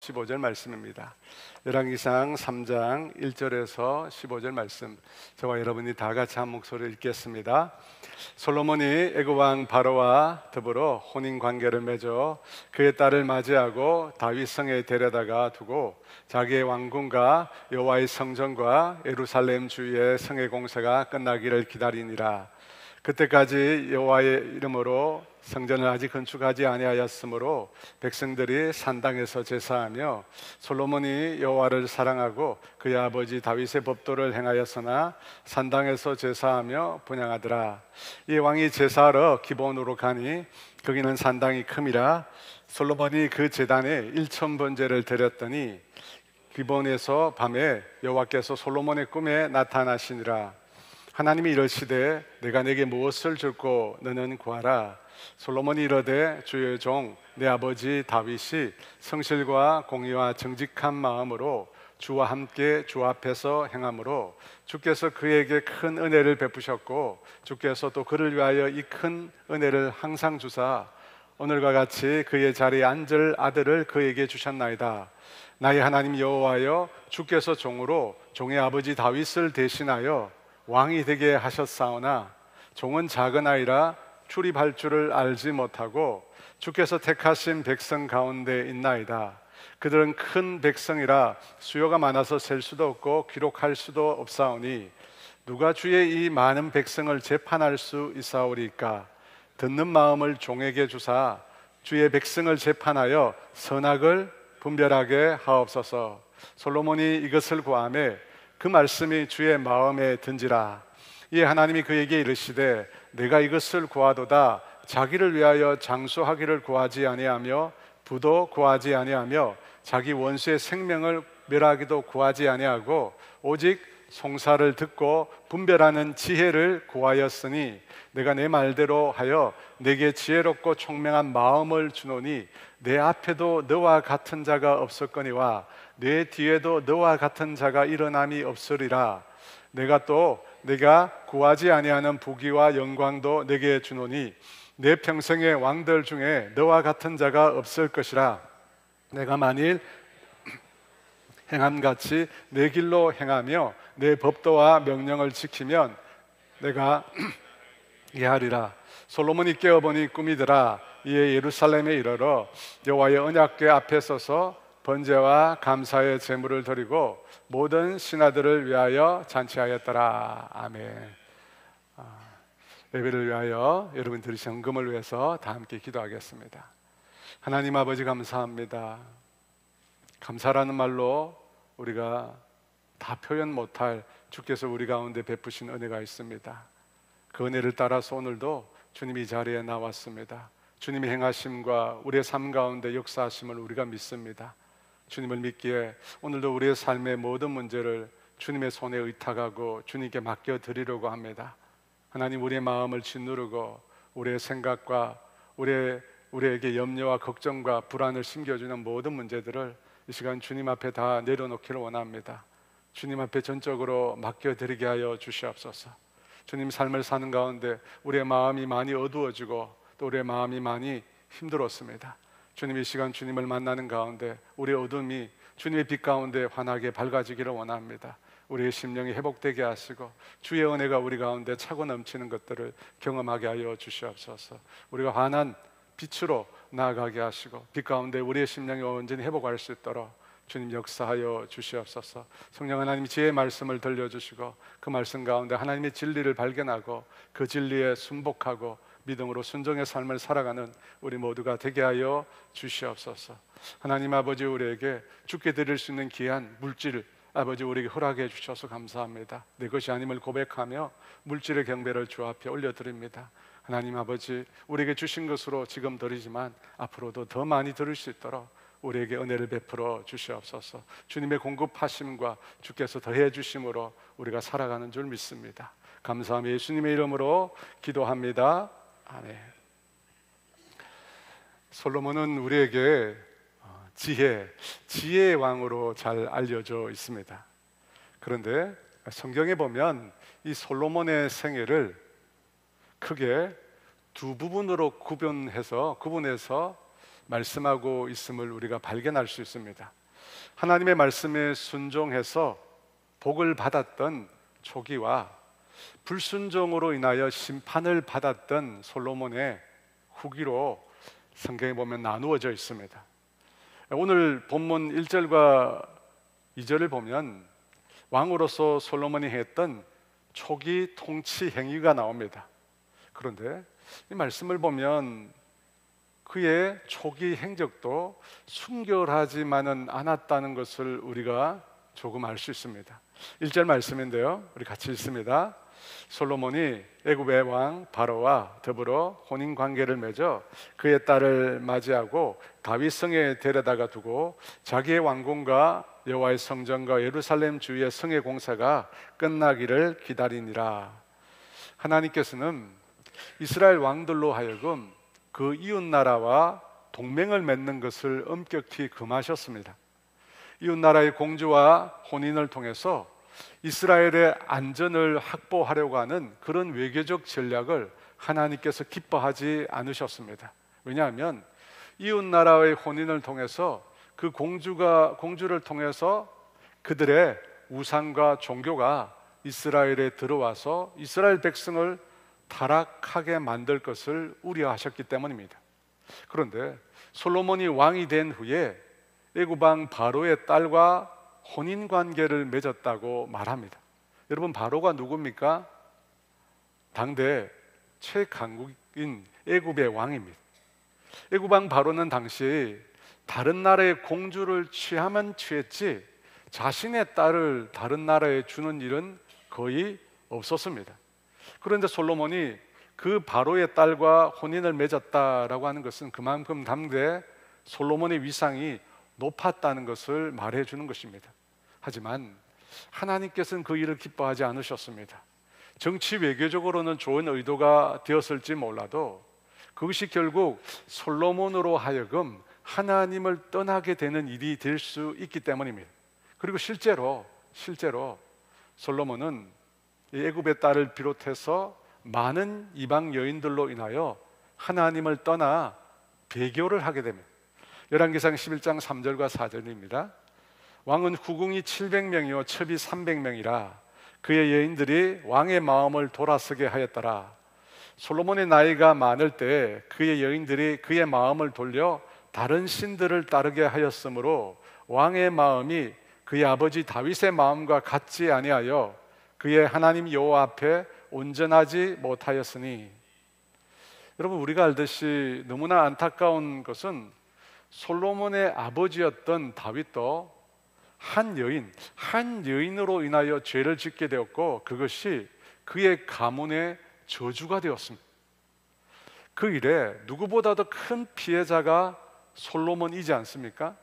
15절 말씀입니다. 열왕기상 3장 1절에서 15절 말씀, 저와 여러분이 다 같이 한 목소리를 읽겠습니다. 솔로몬이 애굽 왕 바로와 더불어 혼인 관계를 맺어 그의 딸을 맞이하고 다윗 성에 데려다가 두고 자기의 왕궁과 여호와의 성전과 예루살렘 주위의 성의 공사가 끝나기를 기다리니라. 그때까지 여호와의 이름으로 성전을 아직 건축하지 아니하였으므로 백성들이 산당에서 제사하며 솔로몬이 여호와를 사랑하고 그의 아버지 다윗의 법도를 행하였으나 산당에서 제사하며 분향하더라. 이 왕이 제사하러 기본으로 가니 거기는 산당이 큼이라. 솔로몬이 그 제단에 1000번제를 드렸더니 기본에서 밤에 여호와께서 솔로몬의 꿈에 나타나시니라. 하나님이 이르시되 내가 내게 무엇을 줄고 너는 구하라. 솔로몬이 이르되 주의 종 내 아버지 다윗이 성실과 공의와 정직한 마음으로 주와 함께 주 앞에서 행함으로 주께서 그에게 큰 은혜를 베푸셨고 주께서 또 그를 위하여 이 큰 은혜를 항상 주사 오늘과 같이 그의 자리에 앉을 아들을 그에게 주셨나이다. 나의 하나님 여호와여, 주께서 종으로 종의 아버지 다윗을 대신하여 왕이 되게 하셨사오나 종은 작은 아이라 출입할 줄을 알지 못하고 주께서 택하신 백성 가운데 있나이다. 그들은 큰 백성이라 수요가 많아서 셀 수도 없고 기록할 수도 없사오니 누가 주의 이 많은 백성을 재판할 수 있사오리까? 듣는 마음을 종에게 주사 주의 백성을 재판하여 선악을 분별하게 하옵소서. 솔로몬이 이것을 구하매 그 말씀이 주의 마음에 든지라. 이에 하나님이 그에게 이르시되 내가 이것을 구하도다. 자기를 위하여 장수하기를 구하지 아니하며 부도 구하지 아니하며 자기 원수의 생명을 멸하기도 구하지 아니하고 오직 송사를 듣고 분별하는 지혜를 구하였으니 내가 내 말대로 하여 내게 지혜롭고 총명한 마음을 주노니 내 앞에도 너와 같은 자가 없었거니와 내 뒤에도 너와 같은 자가 일어남이 없으리라. 내가 구하지 아니하는 부귀와 영광도 내게 주노니 내 평생의 왕들 중에 너와 같은 자가 없을 것이라. 내가 만일 행함같이 내 길로 행하며 내 법도와 명령을 지키면 내가 이하리라. 솔로몬이 깨어보니 꿈이더라. 이에 예루살렘에 이르러 여호와의 언약궤 앞에 서서 번제와 감사의 제물을 드리고 모든 신하들을 위하여 잔치하였더라. 아멘. 예배를 위하여 여러분 들으신 헌금을 위해서 다 함께 기도하겠습니다. 하나님 아버지 감사합니다. 감사라는 말로 우리가 다 표현 못할 주께서 우리 가운데 베푸신 은혜가 있습니다. 그 은혜를 따라서 오늘도 주님이 이 자리에 나왔습니다. 주님의 행하심과 우리의 삶 가운데 역사하심을 우리가 믿습니다. 주님을 믿기에 오늘도 우리의 삶의 모든 문제를 주님의 손에 의탁하고 주님께 맡겨드리려고 합니다. 하나님, 우리의 마음을 짓누르고 우리의 생각과 우리에게 염려와 걱정과 불안을 심겨주는 모든 문제들을 이 시간 주님 앞에 다 내려놓기를 원합니다. 주님 앞에 전적으로 맡겨드리게 하여 주시옵소서. 주님 삶을 사는 가운데 우리의 마음이 많이 어두워지고 또 우리의 마음이 많이 힘들었습니다. 주님, 이 시간 주님을 만나는 가운데 우리의 어둠이 주님의 빛 가운데 환하게 밝아지기를 원합니다. 우리의 심령이 회복되게 하시고 주의 은혜가 우리 가운데 차고 넘치는 것들을 경험하게 하여 주시옵소서. 우리가 환한 빛으로 나아가게 하시고 빛 가운데 우리의 심령이 온전히 회복할 수 있도록 주님 역사하여 주시옵소서. 성령 하나님 지혜의 말씀을 들려주시고 그 말씀 가운데 하나님의 진리를 발견하고 그 진리에 순복하고 믿음으로 순종의 삶을 살아가는 우리 모두가 되게 하여 주시옵소서. 하나님 아버지, 우리에게 주께 드릴 수 있는 귀한 물질 아버지 우리에게 허락해 주셔서 감사합니다. 내 것이 아님을 고백하며 물질의 경배를 주 앞에 올려드립니다. 하나님 아버지, 우리에게 주신 것으로 지금 드리지만 앞으로도 더 많이 드릴 수 있도록 우리에게 은혜를 베풀어 주시옵소서. 주님의 공급하심과 주께서 더해 주심으로 우리가 살아가는 줄 믿습니다. 감사하며 예수님의 이름으로 기도합니다. 아멘. 솔로몬은 우리에게 지혜의 왕으로 잘 알려져 있습니다. 그런데 성경에 보면 이 솔로몬의 생애를 크게 두 부분으로 구분해서 말씀하고 있음을 우리가 발견할 수 있습니다. 하나님의 말씀에 순종해서 복을 받았던 초기와 불순종으로 인하여 심판을 받았던 솔로몬의 후기로 성경에 보면 나누어져 있습니다. 오늘 본문 1절과 2절을 보면 왕으로서 솔로몬이 했던 초기 통치 행위가 나옵니다. 그런데 이 말씀을 보면 그의 초기 행적도 순결하지만은 않았다는 것을 우리가 조금 알 수 있습니다. 1절 말씀인데요, 우리 같이 읽습니다. 솔로몬이 애굽의 왕 바로와 더불어 혼인 관계를 맺어 그의 딸을 맞이하고 다윗성에 데려다가 두고 자기의 왕궁과 여호와의 성전과 예루살렘 주위의 성의 공사가 끝나기를 기다리니라. 하나님께서는 이스라엘 왕들로 하여금 그 이웃 나라와 동맹을 맺는 것을 엄격히 금하셨습니다. 이웃 나라의 공주와 혼인을 통해서 이스라엘의 안전을 확보하려고 하는 그런 외교적 전략을 하나님께서 기뻐하지 않으셨습니다. 왜냐하면 이웃 나라의 혼인을 통해서 그 공주를 통해서 그들의 우상과 종교가 이스라엘에 들어와서 이스라엘 백성을 타락하게 만들 것을 우려하셨기 때문입니다. 그런데 솔로몬이 왕이 된 후에 애굽 왕 바로의 딸과 혼인 관계를 맺었다고 말합니다. 여러분, 바로가 누굽니까? 당대 최강국인 애굽의 왕입니다. 애굽 왕 바로는 당시 다른 나라의 공주를 취하면 취했지 자신의 딸을 다른 나라에 주는 일은 거의 없었습니다. 그런데 솔로몬이 그 바로의 딸과 혼인을 맺었다라고 하는 것은 그만큼 당대 솔로몬의 위상이 높았다는 것을 말해주는 것입니다. 하지만 하나님께서는 그 일을 기뻐하지 않으셨습니다. 정치 외교적으로는 좋은 의도가 되었을지 몰라도 그것이 결국 솔로몬으로 하여금 하나님을 떠나게 되는 일이 될 수 있기 때문입니다. 그리고 실제로 솔로몬은 애굽의 딸을 비롯해서 많은 이방 여인들로 인하여 하나님을 떠나 배교를 하게 됩니다. 열왕기상 11장 3절과 4절입니다. 왕은 후궁이 700명이요 첩이 300명이라 그의 여인들이 왕의 마음을 돌아서게 하였더라. 솔로몬의 나이가 많을 때 그의 여인들이 그의 마음을 돌려 다른 신들을 따르게 하였으므로 왕의 마음이 그의 아버지 다윗의 마음과 같지 아니하여 그의 하나님 여호와 앞에 온전하지 못하였으니. 여러분, 우리가 알듯이 너무나 안타까운 것은 솔로몬의 아버지였던 다윗도 한 여인으로 인하여 죄를 짓게 되었고 그것이 그의 가문의 저주가 되었습니다. 그 일에 누구보다도 큰 피해자가 솔로몬이지 않습니까?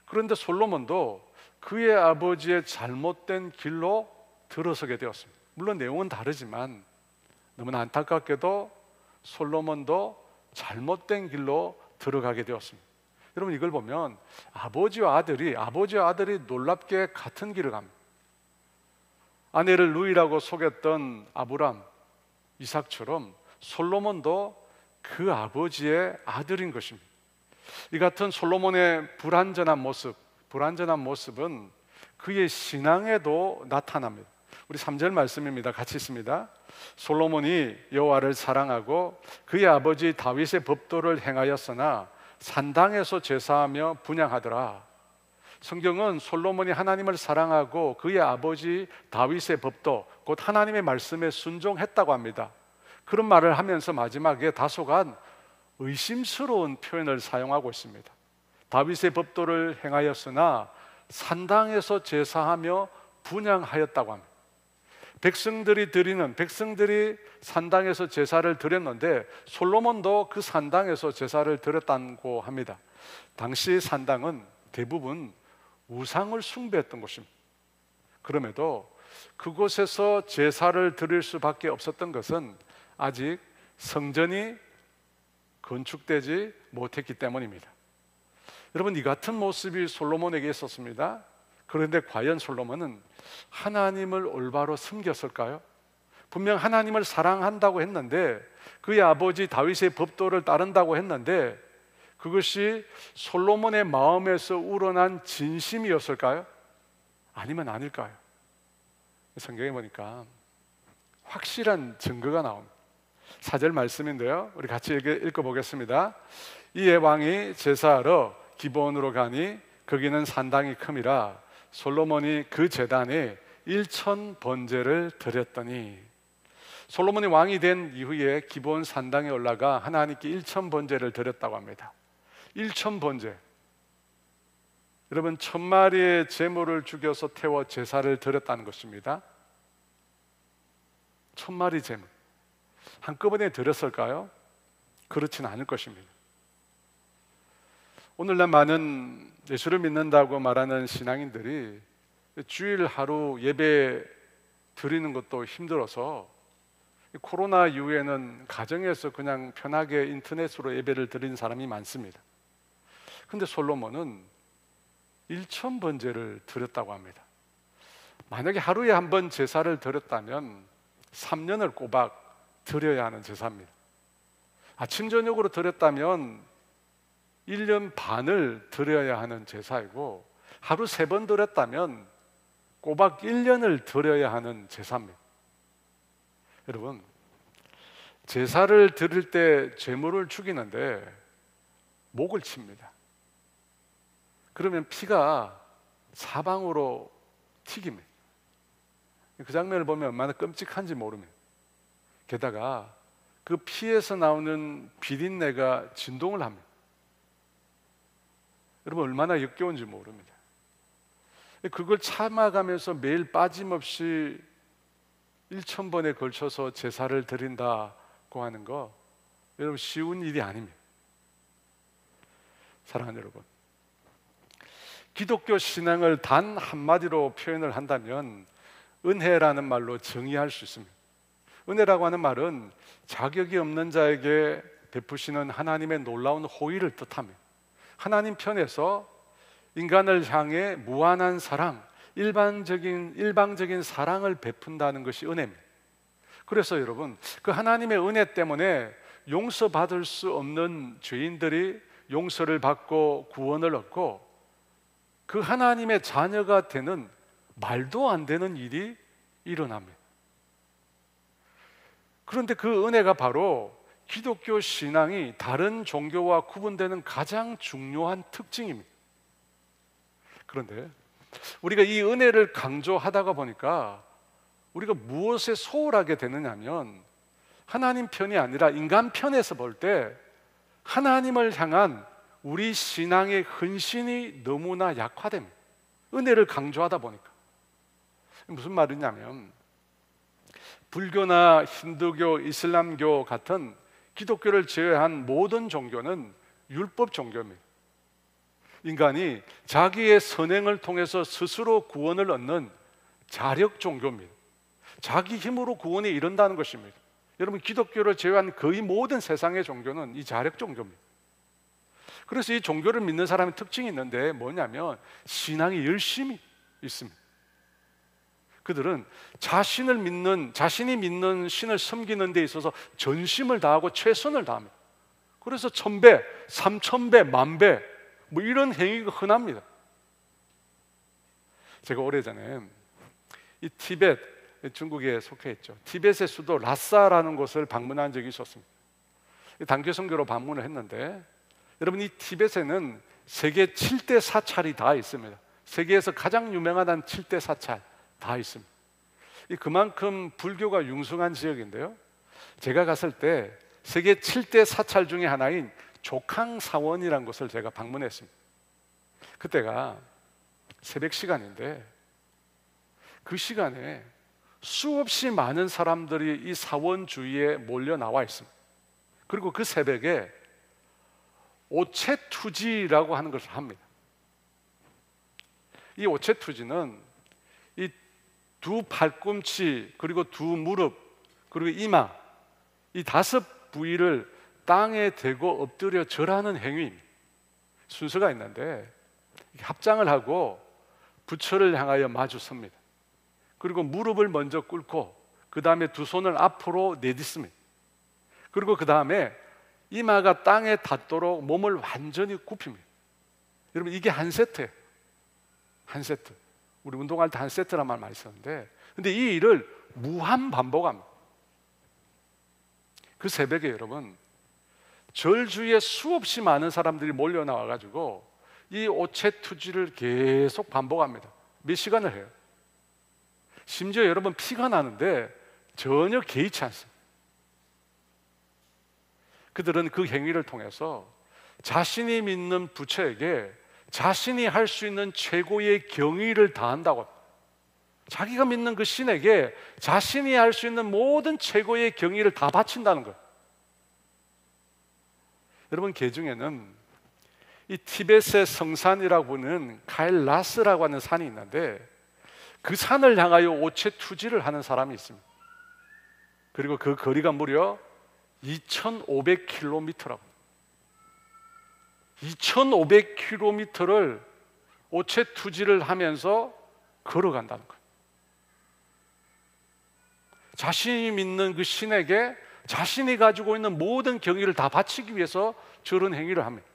그런데 솔로몬도 그의 아버지의 잘못된 길로 들어서게 되었습니다. 물론 내용은 다르지만 너무나 안타깝게도 솔로몬도 잘못된 길로 들어가게 되었습니다. 여러분, 이걸 보면 아버지와 아들이 놀랍게 같은 길을 갑니다. 아내를 누이라고 속였던 아브람, 이삭처럼 솔로몬도 그 아버지의 아들인 것입니다. 이 같은 솔로몬의 불완전한 모습은 그의 신앙에도 나타납니다. 우리 3절 말씀입니다. 같이 있습니다. 솔로몬이 여호와를 사랑하고 그의 아버지 다윗의 법도를 행하였으나 산당에서 제사하며 분향하더라. 성경은 솔로몬이 하나님을 사랑하고 그의 아버지 다윗의 법도 곧 하나님의 말씀에 순종했다고 합니다. 그런 말을 하면서 마지막에 다소간 의심스러운 표현을 사용하고 있습니다. 다윗의 법도를 행하였으나 산당에서 제사하며 분향하였다고 합니다. 백성들이 산당에서 제사를 드렸는데 솔로몬도 그 산당에서 제사를 드렸다고 합니다. 당시 산당은 대부분 우상을 숭배했던 곳입니다. 그럼에도 그곳에서 제사를 드릴 수밖에 없었던 것은 아직 성전이 건축되지 못했기 때문입니다. 여러분, 이 같은 모습이 솔로몬에게 있었습니다. 그런데 과연 솔로몬은 하나님을 올바로 섬겼을까요? 분명 하나님을 사랑한다고 했는데 그의 아버지 다윗의 법도를 따른다고 했는데 그것이 솔로몬의 마음에서 우러난 진심이었을까요? 아니면 아닐까요? 성경에 보니까 확실한 증거가 나옵니다. 4절 말씀인데요, 우리 같이 읽어보겠습니다. 이에 왕이 제사하러 기브온으로 가니 거기는 산당이 큼이라 솔로몬이 그 제단에 1,000번제를 드렸더니, 솔로몬이 왕이 된 이후에 기브온 산당에 올라가 하나님께 1,000번제를 드렸다고 합니다. 1,000번제. 여러분, 1,000마리의 제물을 죽여서 태워 제사를 드렸다는 것입니다. 1,000마리 제물 한꺼번에 드렸을까요? 그렇지는 않을 것입니다. 오늘날 많은 예수를 믿는다고 말하는 신앙인들이 주일 하루 예배 드리는 것도 힘들어서 코로나 이후에는 가정에서 그냥 편하게 인터넷으로 예배를 드리는 사람이 많습니다. 근데 솔로몬은 1,000번제를 드렸다고 합니다. 만약에 하루에 한 번 제사를 드렸다면 3년을 꼬박 드려야 하는 제사입니다. 아침 저녁으로 드렸다면 1년 반을 드려야 하는 제사이고, 하루 3번 드렸다면 꼬박 1년을 드려야 하는 제사입니다. 여러분, 제사를 드릴 때 제물을 죽이는데 목을 칩니다. 그러면 피가 사방으로 튀깁니다. 그 장면을 보면 얼마나 끔찍한지 모릅니다. 게다가 그 피에서 나오는 비린내가 진동을 합니다. 여러분, 얼마나 역겨운지 모릅니다. 그걸 참아가면서 매일 빠짐없이 1,000번에 걸쳐서 제사를 드린다고 하는 거, 여러분, 쉬운 일이 아닙니다. 사랑하는 여러분, 기독교 신앙을 단 한마디로 표현을 한다면 은혜라는 말로 정의할 수 있습니다. 은혜라고 하는 말은 자격이 없는 자에게 베푸시는 하나님의 놀라운 호의를 뜻합니다. 하나님 편에서 인간을 향해 무한한 사랑, 일방적인 사랑을 베푼다는 것이 은혜입니다. 그래서 여러분, 그 하나님의 은혜 때문에 용서받을 수 없는 죄인들이 용서를 받고 구원을 얻고, 그 하나님의 자녀가 되는 말도 안 되는 일이 일어납니다. 그런데 그 은혜가 바로 기독교 신앙이 다른 종교와 구분되는 가장 중요한 특징입니다. 그런데 우리가 이 은혜를 강조하다가 보니까 우리가 무엇에 소홀하게 되느냐면, 하나님 편이 아니라 인간 편에서 볼 때 하나님을 향한 우리 신앙의 헌신이 너무나 약화됩니다. 은혜를 강조하다 보니까. 무슨 말이냐면, 불교나 힌두교, 이슬람교 같은 기독교를 제외한 모든 종교는 율법 종교입니다. 인간이 자기의 선행을 통해서 스스로 구원을 얻는 자력 종교입니다. 자기 힘으로 구원에 이른다는 것입니다. 여러분, 기독교를 제외한 거의 모든 세상의 종교는 이 자력 종교입니다. 그래서 이 종교를 믿는 사람의 특징이 있는데 뭐냐면, 신앙이 열심히 있습니다. 그들은 자신이 믿는 신을 섬기는 데 있어서 전심을 다하고 최선을 다합니다. 그래서 1,000배, 3,000배, 10,000배 뭐 이런 행위가 흔합니다. 제가 오래전에 이 티벳, 중국에 속해 있죠, 티벳의 수도 라싸라는 곳을 방문한 적이 있었습니다. 단기 선교로 방문을 했는데, 여러분, 이 티벳에는 세계 7대 사찰이 다 있습니다. 세계에서 가장 유명한 7대 사찰 다 있습니다. 그만큼 불교가 융성한 지역인데요, 제가 갔을 때 세계 7대 사찰 중에 하나인 조캉사원이라는 곳을 제가 방문했습니다. 그때가 새벽 시간인데, 그 시간에 수없이 많은 사람들이 이 사원 주위에 몰려 나와 있습니다. 그리고 그 새벽에 오체투지라고 하는 것을 합니다. 이 오체투지는 이 두 팔꿈치, 그리고 두 무릎, 그리고 이마, 이 5부위를 땅에 대고 엎드려 절하는 행위입니다. 순서가 있는데, 합장을 하고 부처를 향하여 마주 섭니다. 그리고 무릎을 먼저 꿇고 그 다음에 두 손을 앞으로 내딛습니다. 그리고 그 다음에 이마가 땅에 닿도록 몸을 완전히 굽힙니다. 여러분, 이게 한 세트예요. 한 세트. 우리 운동할 때 한 세트란 말 많이 썼는데, 근데 이 일을 무한 반복합니다. 그 새벽에 여러분, 절 주위에 수없이 많은 사람들이 몰려 나와 가지고 이 오체투지를 계속 반복합니다. 몇 시간을 해요. 심지어 여러분, 피가 나는데 전혀 개의치 않습니다. 그들은 그 행위를 통해서 자신이 믿는 부처에게 자신이 할 수 있는 최고의 경의를 다한다고 합니다. 자기가 믿는 그 신에게 자신이 할 수 있는 모든 최고의 경의를 다 바친다는 거예요. 여러분, 개중에는 이 티벳의 성산이라고 부르는 카일라스라고 하는 산이 있는데, 그 산을 향하여 오체투지를 하는 사람이 있습니다. 그리고 그 거리가 무려 2,500km라고. 2,500km를 오체투지를 하면서 걸어간다는 거예요. 자신이 믿는 그 신에게 자신이 가지고 있는 모든 경의를 다 바치기 위해서 저런 행위를 합니다.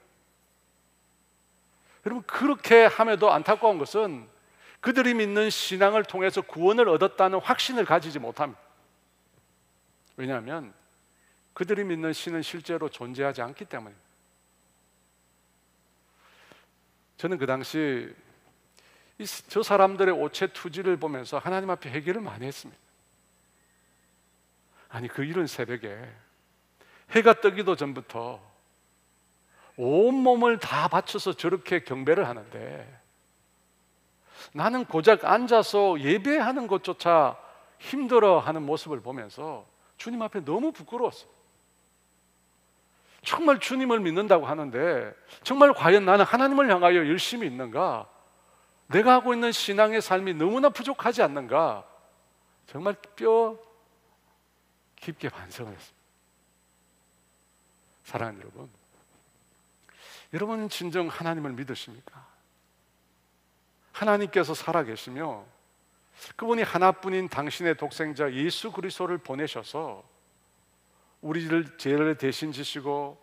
여러분, 그렇게 함에도 안타까운 것은 그들이 믿는 신앙을 통해서 구원을 얻었다는 확신을 가지지 못합니다. 왜냐하면 그들이 믿는 신은 실제로 존재하지 않기 때문입니다. 저는 그 당시 저 사람들의 오체투지를 보면서 하나님 앞에 회개를 많이 했습니다. 아니, 그 이른 새벽에 해가 뜨기도 전부터 온몸을 다 바쳐서 저렇게 경배를 하는데, 나는 고작 앉아서 예배하는 것조차 힘들어하는 모습을 보면서 주님 앞에 너무 부끄러웠어요. 정말 주님을 믿는다고 하는데 정말 과연 나는 하나님을 향하여 열심히 있는가? 내가 하고 있는 신앙의 삶이 너무나 부족하지 않는가? 정말 뼈 깊게 반성을 했습니다. 사랑하는 여러분, 여러분은 진정 하나님을 믿으십니까? 하나님께서 살아계시며 그분이 하나뿐인 당신의 독생자 예수 그리스도를 보내셔서 우리를 죄를 대신 지시고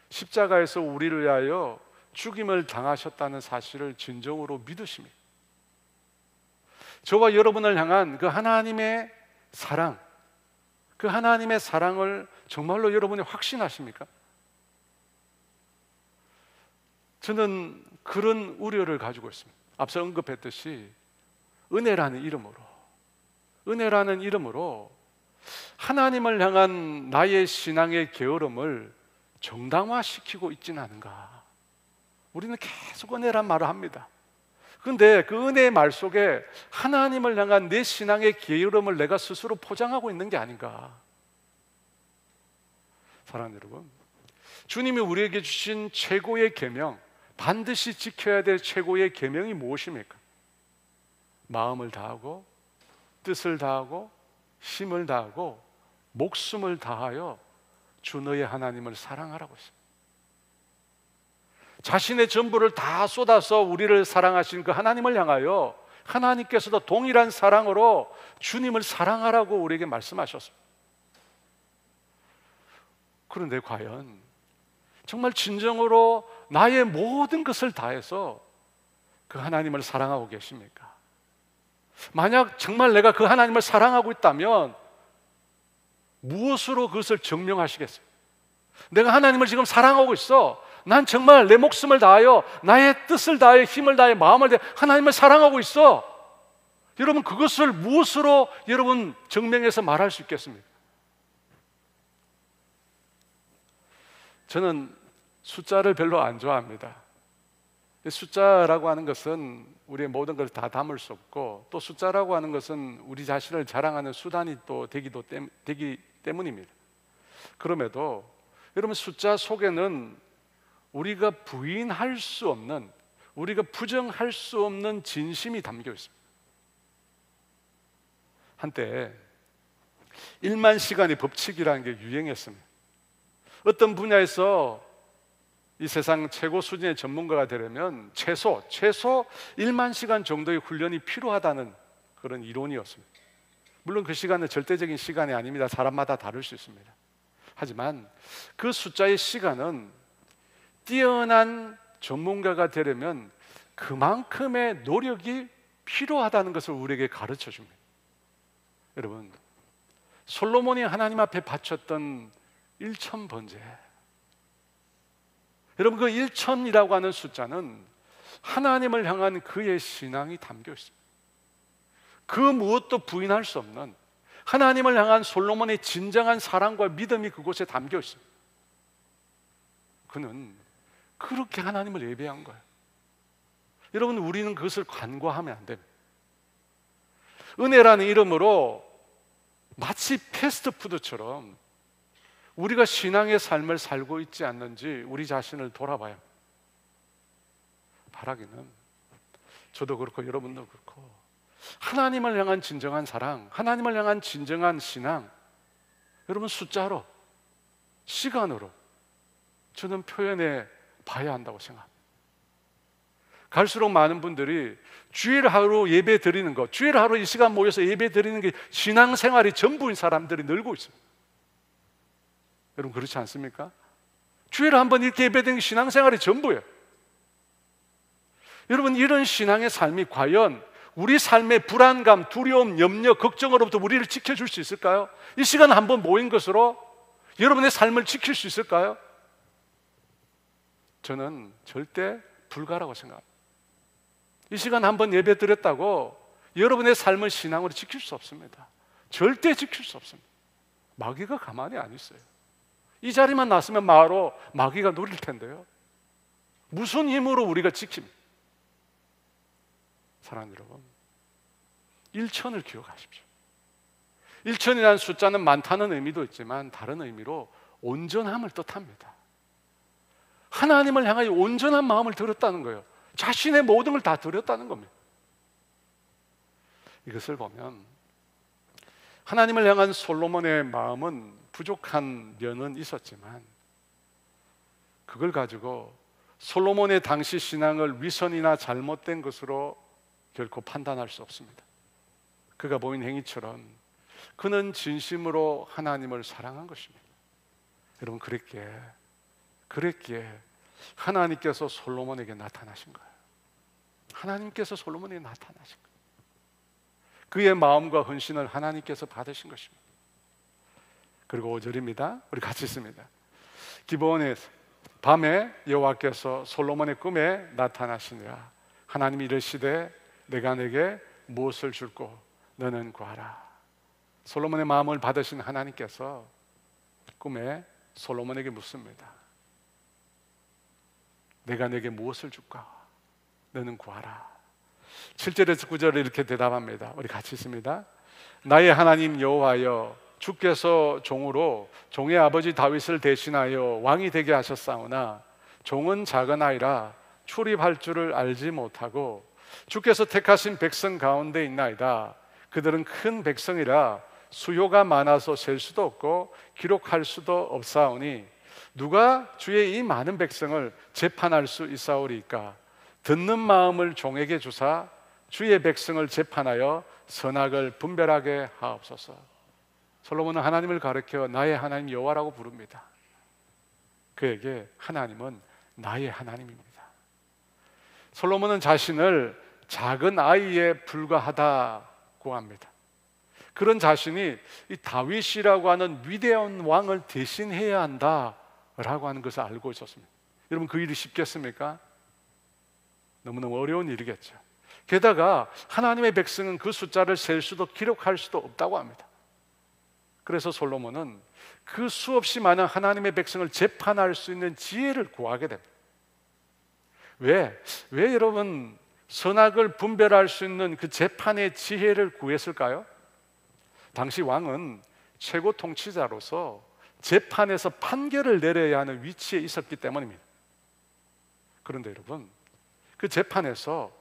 십자가에서 우리를 위하여 죽임을 당하셨다는 사실을 진정으로 믿으십니까? 저와 여러분을 향한 그 하나님의 사랑, 그 하나님의 사랑을 정말로 여러분이 확신하십니까? 저는 그런 우려를 가지고 있습니다. 앞서 언급했듯이 은혜라는 이름으로 하나님을 향한 나의 신앙의 게으름을 정당화시키고 있지는 않은가. 우리는 계속 은혜란 말을 합니다. 그런데 그 은혜의 말 속에 하나님을 향한 내 신앙의 게으름을 내가 스스로 포장하고 있는 게 아닌가. 사랑하는 여러분, 주님이 우리에게 주신 최고의 계명, 반드시 지켜야 될 최고의 계명이 무엇입니까? 마음을 다하고 뜻을 다하고 힘을 다하고 목숨을 다하여 주 너의 하나님을 사랑하라고 했습니다. 자신의 전부를 다 쏟아서 우리를 사랑하신 그 하나님을 향하여 하나님께서도 동일한 사랑으로 주님을 사랑하라고 우리에게 말씀하셨습니다. 그런데 과연 정말 진정으로 나의 모든 것을 다해서 그 하나님을 사랑하고 계십니까? 만약 정말 내가 그 하나님을 사랑하고 있다면 무엇으로 그것을 증명하시겠어요? 내가 하나님을 지금 사랑하고 있어. 난 정말 내 목숨을 다하여 나의 뜻을 다하여 힘을 다하여 마음을 다하여 하나님을 사랑하고 있어. 여러분, 그것을 무엇으로 여러분 증명해서 말할 수 있겠습니까? 저는 숫자를 별로 안 좋아합니다. 숫자라고 하는 것은 우리의 모든 걸 다 담을 수 없고, 또 숫자라고 하는 것은 우리 자신을 자랑하는 수단이 또 되기 때문입니다. 그럼에도 여러분, 숫자 속에는 우리가 부인할 수 없는, 우리가 부정할 수 없는 진심이 담겨 있습니다. 한때 1만 시간의 법칙이라는 게 유행했습니다. 어떤 분야에서 이 세상 최고 수준의 전문가가 되려면 최소 1만 시간 정도의 훈련이 필요하다는 그런 이론이었습니다. 물론 그 시간은 절대적인 시간이 아닙니다. 사람마다 다를 수 있습니다. 하지만 그 숫자의 시간은 뛰어난 전문가가 되려면 그만큼의 노력이 필요하다는 것을 우리에게 가르쳐 줍니다. 여러분, 솔로몬이 하나님 앞에 바쳤던 1000번제, 여러분 그 1000이라고 하는 숫자는 하나님을 향한 그의 신앙이 담겨 있습니다. 그 무엇도 부인할 수 없는 하나님을 향한 솔로몬의 진정한 사랑과 믿음이 그곳에 담겨 있습니다. 그는 그렇게 하나님을 예배한 거예요. 여러분, 우리는 그것을 간과하면 안 됩니다. 은혜라는 이름으로 마치 패스트푸드처럼 우리가 신앙의 삶을 살고 있지 않는지 우리 자신을 돌아봐야 합니다. 바라기는 저도 그렇고 여러분도 그렇고 하나님을 향한 진정한 사랑, 하나님을 향한 진정한 신앙, 여러분 숫자로, 시간으로 저는 표현해 봐야 한다고 생각합니다. 갈수록 많은 분들이 주일 하루 예배 드리는 것, 주일 하루 이 시간 모여서 예배 드리는 게 신앙생활이 전부인 사람들이 늘고 있어요. 여러분 그렇지 않습니까? 주일에 한 번 이렇게 예배드리는 게 신앙생활이 전부예요. 여러분, 이런 신앙의 삶이 과연 우리 삶의 불안감, 두려움, 염려, 걱정으로부터 우리를 지켜줄 수 있을까요? 이 시간 한 번 모인 것으로 여러분의 삶을 지킬 수 있을까요? 저는 절대 불가라고 생각합니다. 이 시간 한 번 예배 드렸다고 여러분의 삶을 신앙으로 지킬 수 없습니다. 절대 지킬 수 없습니다. 마귀가 가만히 안 있어요. 이 자리만 났으면 바로 마귀가 노릴 텐데요. 무슨 힘으로 우리가 지킵니까? 사랑하는 여러분, 1000을 기억하십시오. 1000이라는 숫자는 많다는 의미도 있지만 다른 의미로 온전함을 뜻합니다. 하나님을 향하여 온전한 마음을 들었다는 거예요. 자신의 모든 걸 다 드렸다는 겁니다. 이것을 보면 하나님을 향한 솔로몬의 마음은 부족한 면은 있었지만 그걸 가지고 솔로몬의 당시 신앙을 위선이나 잘못된 것으로 결코 판단할 수 없습니다. 그가 보인 행위처럼 그는 진심으로 하나님을 사랑한 것입니다. 여러분, 그랬기에 하나님께서 솔로몬에게 나타나신 거예요. 하나님께서 솔로몬에게 나타나신 거예요. 그의 마음과 헌신을 하나님께서 받으신 것입니다. 그리고 5절입니다. 우리 같이 있습니다. 기브온에서 밤에 여호와께서 솔로몬의 꿈에 나타나시니라. 하나님이 이르시되 내가 내게 무엇을 줄고 너는 구하라. 솔로몬의 마음을 받으신 하나님께서 꿈에 솔로몬에게 묻습니다. 내가 내게 무엇을 줄까? 너는 구하라. 7절에서 9절에 이렇게 대답합니다. 우리 같이 있습니다. 나의 하나님 여호와여, 주께서 종으로 종의 아버지 다윗을 대신하여 왕이 되게 하셨사오나 종은 작은 아이라 출입할 줄을 알지 못하고 주께서 택하신 백성 가운데 있나이다. 그들은 큰 백성이라 수요가 많아서 셀 수도 없고 기록할 수도 없사오니 누가 주의 이 많은 백성을 재판할 수 있사오리까? 듣는 마음을 종에게 주사 주의 백성을 재판하여 선악을 분별하게 하옵소서. 솔로몬은 하나님을 가리켜 나의 하나님 여호와라고 부릅니다. 그에게 하나님은 나의 하나님입니다. 솔로몬은 자신을 작은 아이에 불과하다고 합니다. 그런 자신이 이 다윗이라고 하는 위대한 왕을 대신해야 한다라고 하는 것을 알고 있었습니다. 여러분, 그 일이 쉽겠습니까? 너무너무 어려운 일이겠죠. 게다가 하나님의 백성은 그 숫자를 셀 수도 기록할 수도 없다고 합니다. 그래서 솔로몬은 그 수없이 많은 하나님의 백성을 재판할 수 있는 지혜를 구하게 됩니다. 왜 여러분 선악을 분별할 수 있는 그 재판의 지혜를 구했을까요? 당시 왕은 최고 통치자로서 재판에서 판결을 내려야 하는 위치에 있었기 때문입니다. 그런데 여러분, 그 재판에서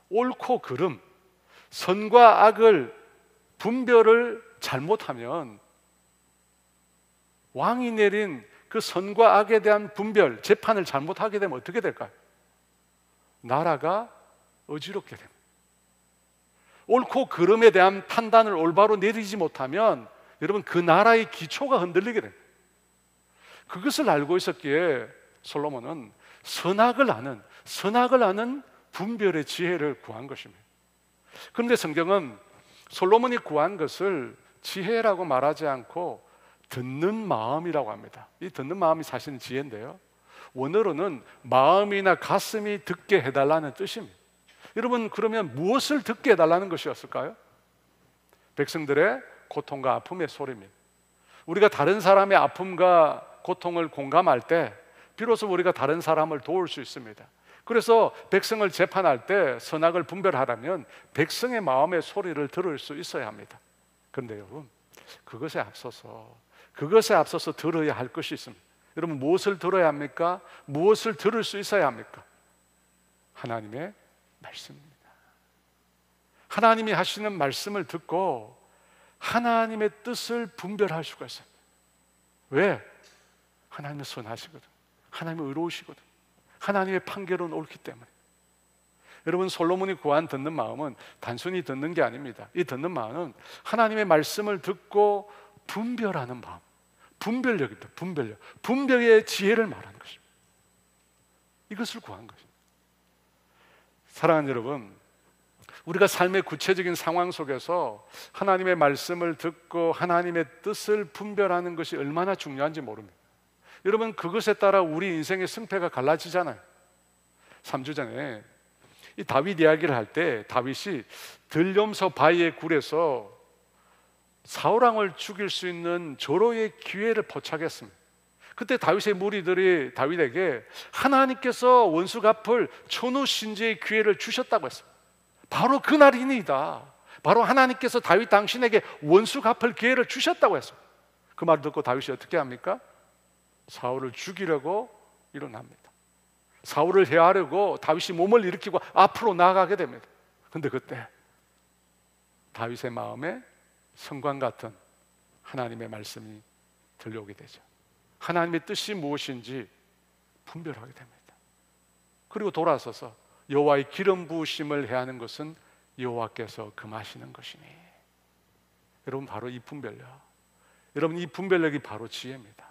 옳고 그름, 선과 악을 분별을 잘못하면 왕이 내린 그 선과 악에 대한 분별, 재판을 잘못하게 되면 어떻게 될까요? 나라가 어지럽게 됩니다. 옳고 그름에 대한 판단을 올바로 내리지 못하면 여러분 그 나라의 기초가 흔들리게 됩니다. 그것을 알고 있었기에 솔로몬은 선악을 아는 분별의 지혜를 구한 것입니다. 그런데 성경은 솔로몬이 구한 것을 지혜라고 말하지 않고 듣는 마음이라고 합니다. 이 듣는 마음이 사실은 지혜인데요, 원어로는 마음이나 가슴이 듣게 해달라는 뜻입니다. 여러분, 그러면 무엇을 듣게 해달라는 것이었을까요? 백성들의 고통과 아픔의 소리입니다. 우리가 다른 사람의 아픔과 고통을 공감할 때 비로소 우리가 다른 사람을 도울 수 있습니다. 그래서 백성을 재판할 때 선악을 분별하려면 백성의 마음의 소리를 들을 수 있어야 합니다. 그런데 여러분, 그것에 앞서서 들어야 할 것이 있습니다. 여러분, 무엇을 들어야 합니까? 무엇을 들을 수 있어야 합니까? 하나님의 말씀입니다. 하나님이 하시는 말씀을 듣고 하나님의 뜻을 분별할 수가 있어요. 왜? 하나님은 선하시거든. 하나님은 의로우시거든. 하나님의 판결은 옳기 때문에. 여러분, 솔로몬이 구한 듣는 마음은 단순히 듣는 게 아닙니다. 이 듣는 마음은 하나님의 말씀을 듣고 분별하는 마음, 분별력입니다. 분별의 지혜를 말하는 것입니다. 이것을 구한 것입니다. 사랑하는 여러분, 우리가 삶의 구체적인 상황 속에서 하나님의 말씀을 듣고 하나님의 뜻을 분별하는 것이 얼마나 중요한지 모릅니다. 여러분, 그것에 따라 우리 인생의 승패가 갈라지잖아요. 3주 전에 이 다윗 이야기를 할 때 다윗이 들염소 바위의 굴에서 사울왕을 죽일 수 있는 절호의 기회를 포착했습니다. 그때 다윗의 무리들이 다윗에게 하나님께서 원수 갚을 천우신지의 기회를 주셨다고 했습니다. 바로 그날이니이다. 바로 하나님께서 다윗 당신에게 원수 갚을 기회를 주셨다고 했습니다. 그 말을 듣고 다윗이 어떻게 합니까? 사울을 죽이려고 일어납니다. 사울을 해하려고 다윗이 몸을 일으키고 앞으로 나아가게 됩니다. 그런데 그때 다윗의 마음에 성광 같은 하나님의 말씀이 들려오게 되죠. 하나님의 뜻이 무엇인지 분별하게 됩니다. 그리고 돌아서서 여호와의 기름 부으심을 해하는 것은 여호와께서 금하시는 것이니. 여러분, 바로 이 분별력, 여러분, 이 분별력이 바로 지혜입니다.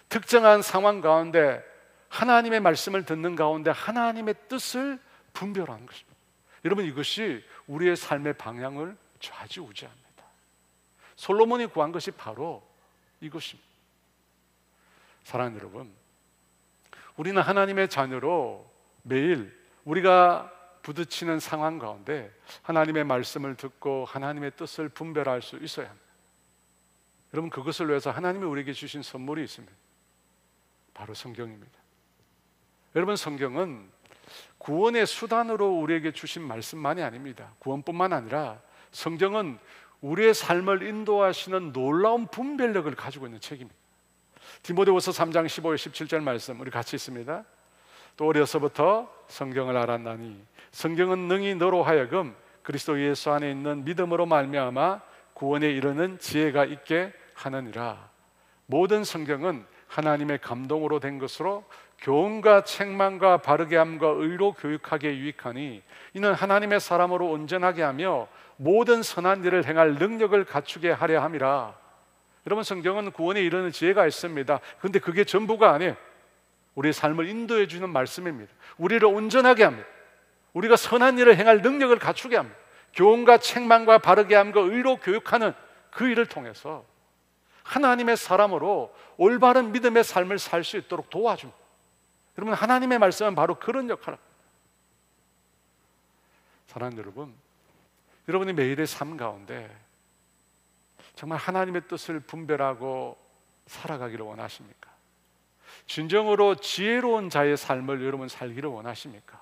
특정한 상황 가운데 하나님의 말씀을 듣는 가운데 하나님의 뜻을 분별하는 것입니다. 여러분, 이것이 우리의 삶의 방향을 좌지우지합니다. 솔로몬이 구한 것이 바로 이것입니다. 사랑하는 여러분, 우리는 하나님의 자녀로 매일 우리가 부딪히는 상황 가운데 하나님의 말씀을 듣고 하나님의 뜻을 분별할 수 있어야 합니다. 여러분, 그것을 위해서 하나님이 우리에게 주신 선물이 있습니다. 바로 성경입니다. 여러분, 성경은 구원의 수단으로 우리에게 주신 말씀만이 아닙니다. 구원뿐만 아니라 성경은 우리의 삶을 인도하시는 놀라운 분별력을 가지고 있는 책입니다. 디모데후서 3장 15절 17절 말씀 우리 같이 있습니다. 또 어려서부터 성경을 알았나니 성경은 능히 너로 하여금 그리스도 예수 안에 있는 믿음으로 말미암아 구원에 이르는 지혜가 있게 하느니라. 모든 성경은 하나님의 감동으로 된 것으로 교훈과 책망과 바르게 함과 의로 교육하기에 유익하니 이는 하나님의 사람으로 온전하게 하며 모든 선한 일을 행할 능력을 갖추게 하려 함이라. 여러분, 성경은 구원에 이르는 지혜가 있습니다. 그런데 그게 전부가 아니에요. 우리의 삶을 인도해 주는 말씀입니다. 우리를 온전하게 합니다. 우리가 선한 일을 행할 능력을 갖추게 합니다. 교훈과 책망과 바르게 함과 의로 교육하는 그 일을 통해서 하나님의 사람으로 올바른 믿음의 삶을 살 수 있도록 도와줍니다. 여러분, 하나님의 말씀은 바로 그런 역할을 합니다. 사랑하는 여러분, 여러분이 매일의 삶 가운데 정말 하나님의 뜻을 분별하고 살아가기를 원하십니까? 진정으로 지혜로운 자의 삶을 여러분 살기를 원하십니까?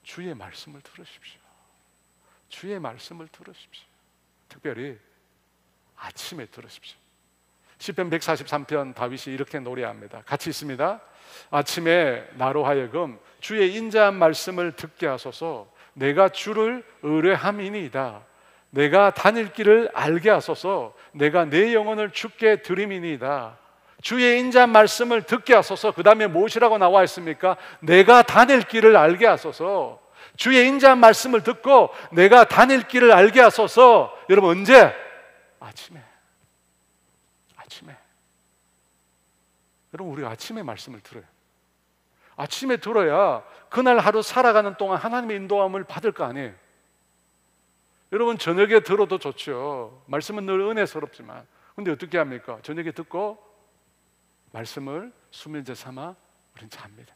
주의 말씀을 들으십시오. 주의 말씀을 들으십시오. 특별히 아침에 들으십시오. 시편 143편 다윗이 이렇게 노래합니다. 같이 있습니다. 아침에 나로 하여금 주의 인자한 말씀을 듣게 하소서. 내가 주를 의뢰함이니이다. 내가 다닐 길을 알게 하소서. 내가 내 영혼을 주께 드림이니이다. 주의 인자한 말씀을 듣게 하소서. 그 다음에 무엇이라고 나와 있습니까? 내가 다닐 길을 알게 하소서. 주의 인자한 말씀을 듣고 내가 다닐 길을 알게 하소서. 여러분, 언제? 아침에. 여러분, 우리가 아침에 말씀을 들어요. 아침에 들어야 그날 하루 살아가는 동안 하나님의 인도함을 받을 거 아니에요. 여러분, 저녁에 들어도 좋죠. 말씀은 늘 은혜스럽지만, 근데 어떻게 합니까? 저녁에 듣고 말씀을 수면제 삼아 우린 잡니다.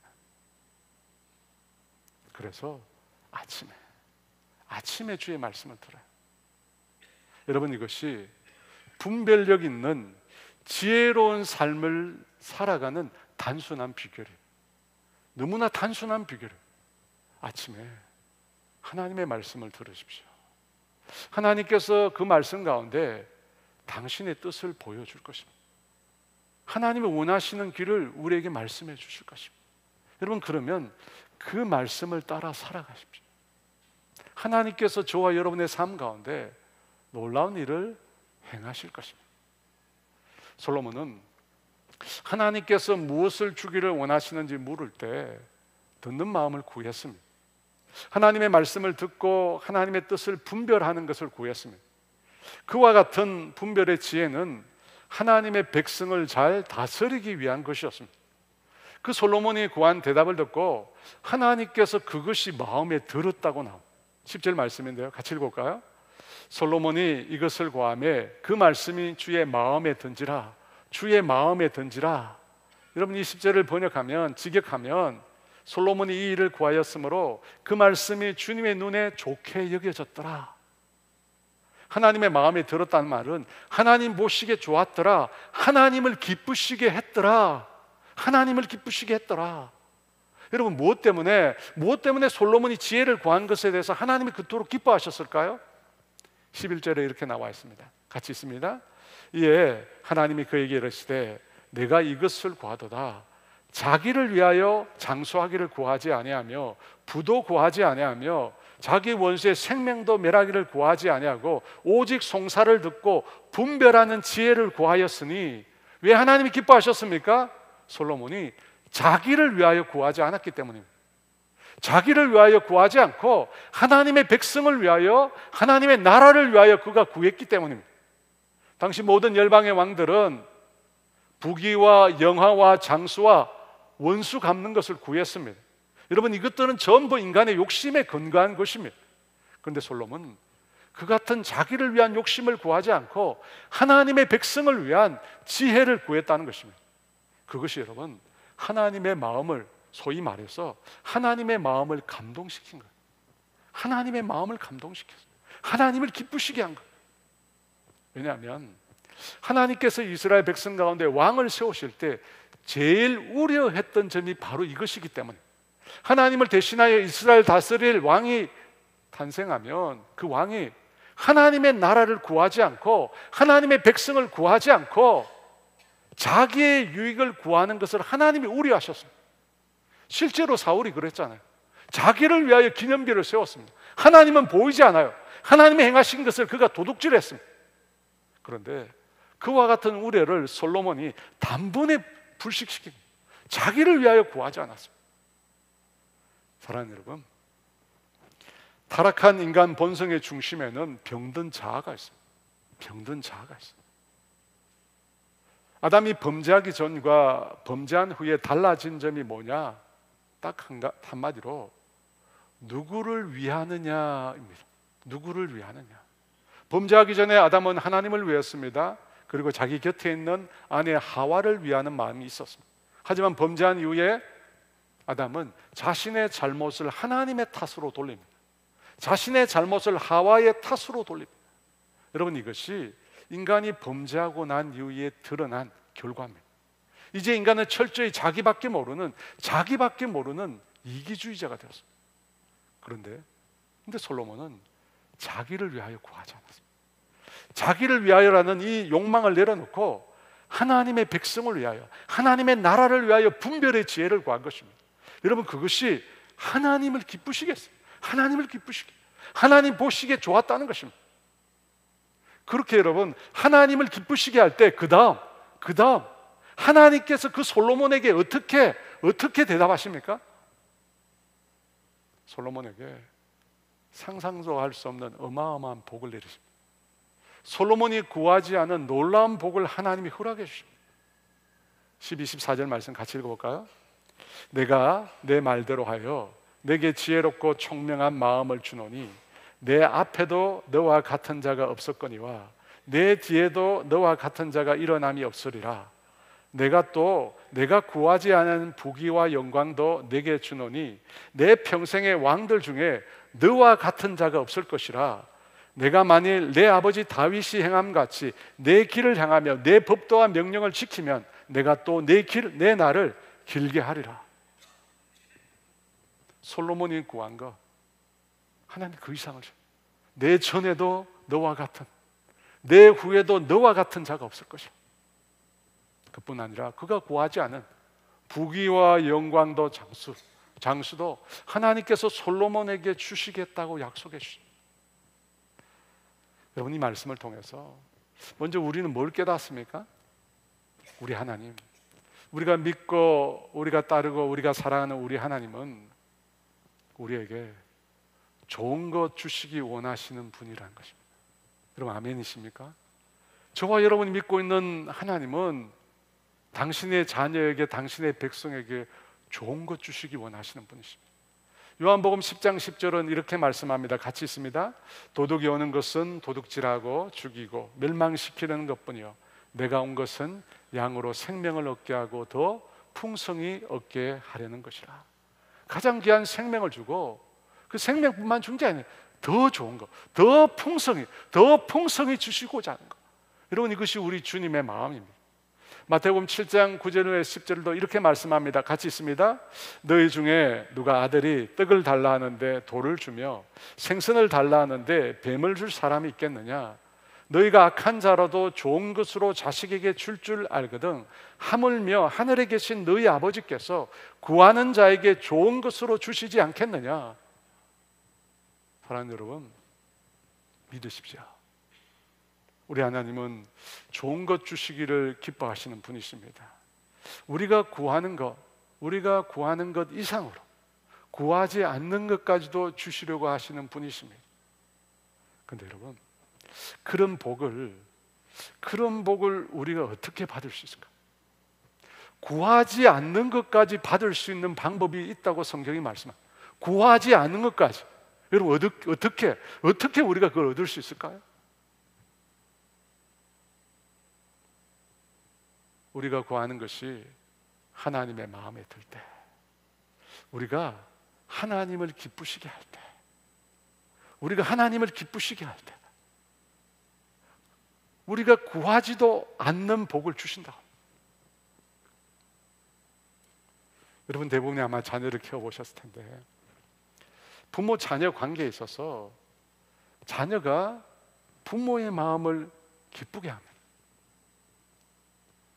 그래서 아침에 주의 말씀을 들어요. 여러분, 이것이 분별력 있는 지혜로운 삶을 살아가는 단순한 비결이에요. 너무나 단순한 비결이에요. 아침에 하나님의 말씀을 들으십시오. 하나님께서 그 말씀 가운데 당신의 뜻을 보여줄 것입니다. 하나님이 원하시는 길을 우리에게 말씀해 주실 것입니다. 여러분, 그러면 그 말씀을 따라 살아가십시오. 하나님께서 저와 여러분의 삶 가운데 놀라운 일을 행하실 것입니다. 솔로몬은 하나님께서 무엇을 주기를 원하시는지 물을 때 듣는 마음을 구했습니다. 하나님의 말씀을 듣고 하나님의 뜻을 분별하는 것을 구했습니다. 그와 같은 분별의 지혜는 하나님의 백성을 잘 다스리기 위한 것이었습니다. 그 솔로몬이 구한 대답을 듣고 하나님께서 그것이 마음에 들었다고 나옵니다. 10절 말씀인데요, 같이 읽어볼까요? 솔로몬이 이것을 구하매 그 말씀이 주의 마음에 든지라. 주의 마음에 든지라. 여러분, 이 10절을 번역하면, 직역하면 솔로몬이 이 일을 구하였으므로 그 말씀이 주님의 눈에 좋게 여겨졌더라. 하나님의 마음에 들었다는 말은 하나님 보시기에 좋았더라. 하나님을 기쁘시게 했더라. 하나님을 기쁘시게 했더라. 여러분, 무엇 때문에 솔로몬이 지혜를 구한 것에 대해서 하나님이 그토록 기뻐하셨을까요? 11절에 이렇게 나와 있습니다. 같이 있습니다. 이에 하나님이 그에게 이르시되 내가 이것을 구하도다. 자기를 위하여 장수하기를 구하지 아니하며 부도 구하지 아니하며 자기 원수의 생명도 멸하기를 구하지 아니하고 오직 송사를 듣고 분별하는 지혜를 구하였으니. 왜 하나님이 기뻐하셨습니까? 솔로몬이 자기를 위하여 구하지 않았기 때문입니다. 자기를 위하여 구하지 않고 하나님의 백성을 위하여, 하나님의 나라를 위하여 그가 구했기 때문입니다. 당시 모든 열방의 왕들은 부귀와 영화와 장수와 원수 갚는 것을 구했습니다. 여러분, 이것들은 전부 인간의 욕심에 근거한 것입니다. 그런데 솔로몬은 그 같은 자기를 위한 욕심을 구하지 않고 하나님의 백성을 위한 지혜를 구했다는 것입니다. 그것이 여러분, 하나님의 마음을, 소위 말해서 하나님의 마음을 감동시킨 거예요. 하나님의 마음을 감동시켰어요. 하나님을 기쁘시게 한 거예요. 왜냐하면 하나님께서 이스라엘 백성 가운데 왕을 세우실 때 제일 우려했던 점이 바로 이것이기 때문에, 하나님을 대신하여 이스라엘 다스릴 왕이 탄생하면 그 왕이 하나님의 나라를 구하지 않고 하나님의 백성을 구하지 않고 자기의 유익을 구하는 것을 하나님이 우려하셨습니다. 실제로 사울이 그랬잖아요. 자기를 위하여 기념비를 세웠습니다. 하나님은 보이지 않아요. 하나님이 행하신 것을 그가 도둑질했습니다. 그런데 그와 같은 우려를 솔로몬이 단번에 불식시킵니다. 자기를 위하여 구하지 않았습니다. 사랑하는 여러분, 타락한 인간 본성의 중심에는 병든 자아가 있습니다. 병든 자아가 있습니다. 아담이 범죄하기 전과 범죄한 후에 달라진 점이 뭐냐? 딱 한마디로 누구를 위하느냐입니다. 누구를 위하느냐. 범죄하기 전에 아담은 하나님을 위했습니다. 그리고 자기 곁에 있는 아내 하와를 위하는 마음이 있었습니다. 하지만 범죄한 이후에 아담은 자신의 잘못을 하나님의 탓으로 돌립니다. 자신의 잘못을 하와의 탓으로 돌립니다. 여러분, 이것이 인간이 범죄하고 난 이후에 드러난 결과입니다. 이제 인간은 철저히 자기밖에 모르는 이기주의자가 되었습니다. 그런데 솔로몬은 자기를 위하여 구하지 않았습니다. 자기를 위하여라는 이 욕망을 내려놓고 하나님의 백성을 위하여, 하나님의 나라를 위하여 분별의 지혜를 구한 것입니다. 여러분, 그것이 하나님을 기쁘시게 했어요. 하나님을 기쁘시게, 하나님 보시기에 좋았다는 것입니다. 그렇게 여러분, 하나님을 기쁘시게 할 때 그 다음 하나님께서 그 솔로몬에게 어떻게 대답하십니까? 솔로몬에게 상상도 할 수 없는 어마어마한 복을 내리십니다. 솔로몬이 구하지 않은 놀라운 복을 하나님이 허락해 주십니다. 12, 14절 말씀 같이 읽어볼까요? 내가 내 말대로 하여 내게 지혜롭고 총명한 마음을 주노니 내 앞에도 너와 같은 자가 없었거니와 내 뒤에도 너와 같은 자가 일어남이 없으리라. 내가 구하지 않은 부귀와 영광도 내게 주노니 내 평생의 왕들 중에 너와 같은 자가 없을 것이라. 내가 만일 내 아버지 다윗이 행함같이 내 길을 향하며 내 법도와 명령을 지키면 내가 또 내 날을 길게 하리라. 솔로몬이 구한 거 하나님 그 이상을 줘. 내 전에도 너와 같은, 내 후에도 너와 같은 자가 없을 것이야. 그뿐 아니라 그가 구하지 않은 부귀와 영광도 장수도 하나님께서 솔로몬에게 주시겠다고 약속해 주십니다. 여러분, 이 말씀을 통해서 먼저 우리는 뭘 깨닫습니까? 우리 하나님, 우리가 믿고 우리가 따르고 우리가 사랑하는 우리 하나님은 우리에게 좋은 것 주시기 원하시는 분이라는 것입니다. 여러분, 아멘이십니까? 저와 여러분이 믿고 있는 하나님은 당신의 자녀에게, 당신의 백성에게 좋은 것 주시기 원하시는 분이십니다. 요한복음 10장 10절은 이렇게 말씀합니다. 같이 있습니다. 도둑이 오는 것은 도둑질하고 죽이고 멸망시키는 것뿐이요 내가 온 것은 양으로 생명을 얻게 하고 더 풍성히 얻게 하려는 것이라. 가장 귀한 생명을 주고 그 생명뿐만 준 게 아니에요. 더 좋은 것, 더 풍성히 주시고자 하는 것. 여러분, 이것이 우리 주님의 마음입니다. 마태복음 7장 9절에 10절도 이렇게 말씀합니다. 같이 있습니다. 너희 중에 누가 아들이 떡을 달라 하는데 돌을 주며 생선을 달라 하는데 뱀을 줄 사람이 있겠느냐? 너희가 악한 자라도 좋은 것으로 자식에게 줄 알거든 하물며 하늘에 계신 너희 아버지께서 구하는 자에게 좋은 것으로 주시지 않겠느냐? 사랑하는 여러분, 믿으십시오. 우리 하나님은 좋은 것 주시기를 기뻐하시는 분이십니다. 우리가 구하는 것 이상으로 구하지 않는 것까지도 주시려고 하시는 분이십니다. 그런데 여러분, 그런 복을 우리가 어떻게 받을 수 있을까? 구하지 않는 것까지 받을 수 있는 방법이 있다고 성경이 말씀합니다. 구하지 않는 것까지. 여러분, 어떻게 우리가 그걸 얻을 수 있을까요? 우리가 구하는 것이 하나님의 마음에 들 때, 우리가 하나님을 기쁘시게 할 때, 우리가 하나님을 기쁘시게 할 때, 우리가 구하지도 않는 복을 주신다. 여러분, 대부분이 아마 자녀를 키워보셨을 텐데 부모 자녀 관계에 있어서 자녀가 부모의 마음을 기쁘게 합니다.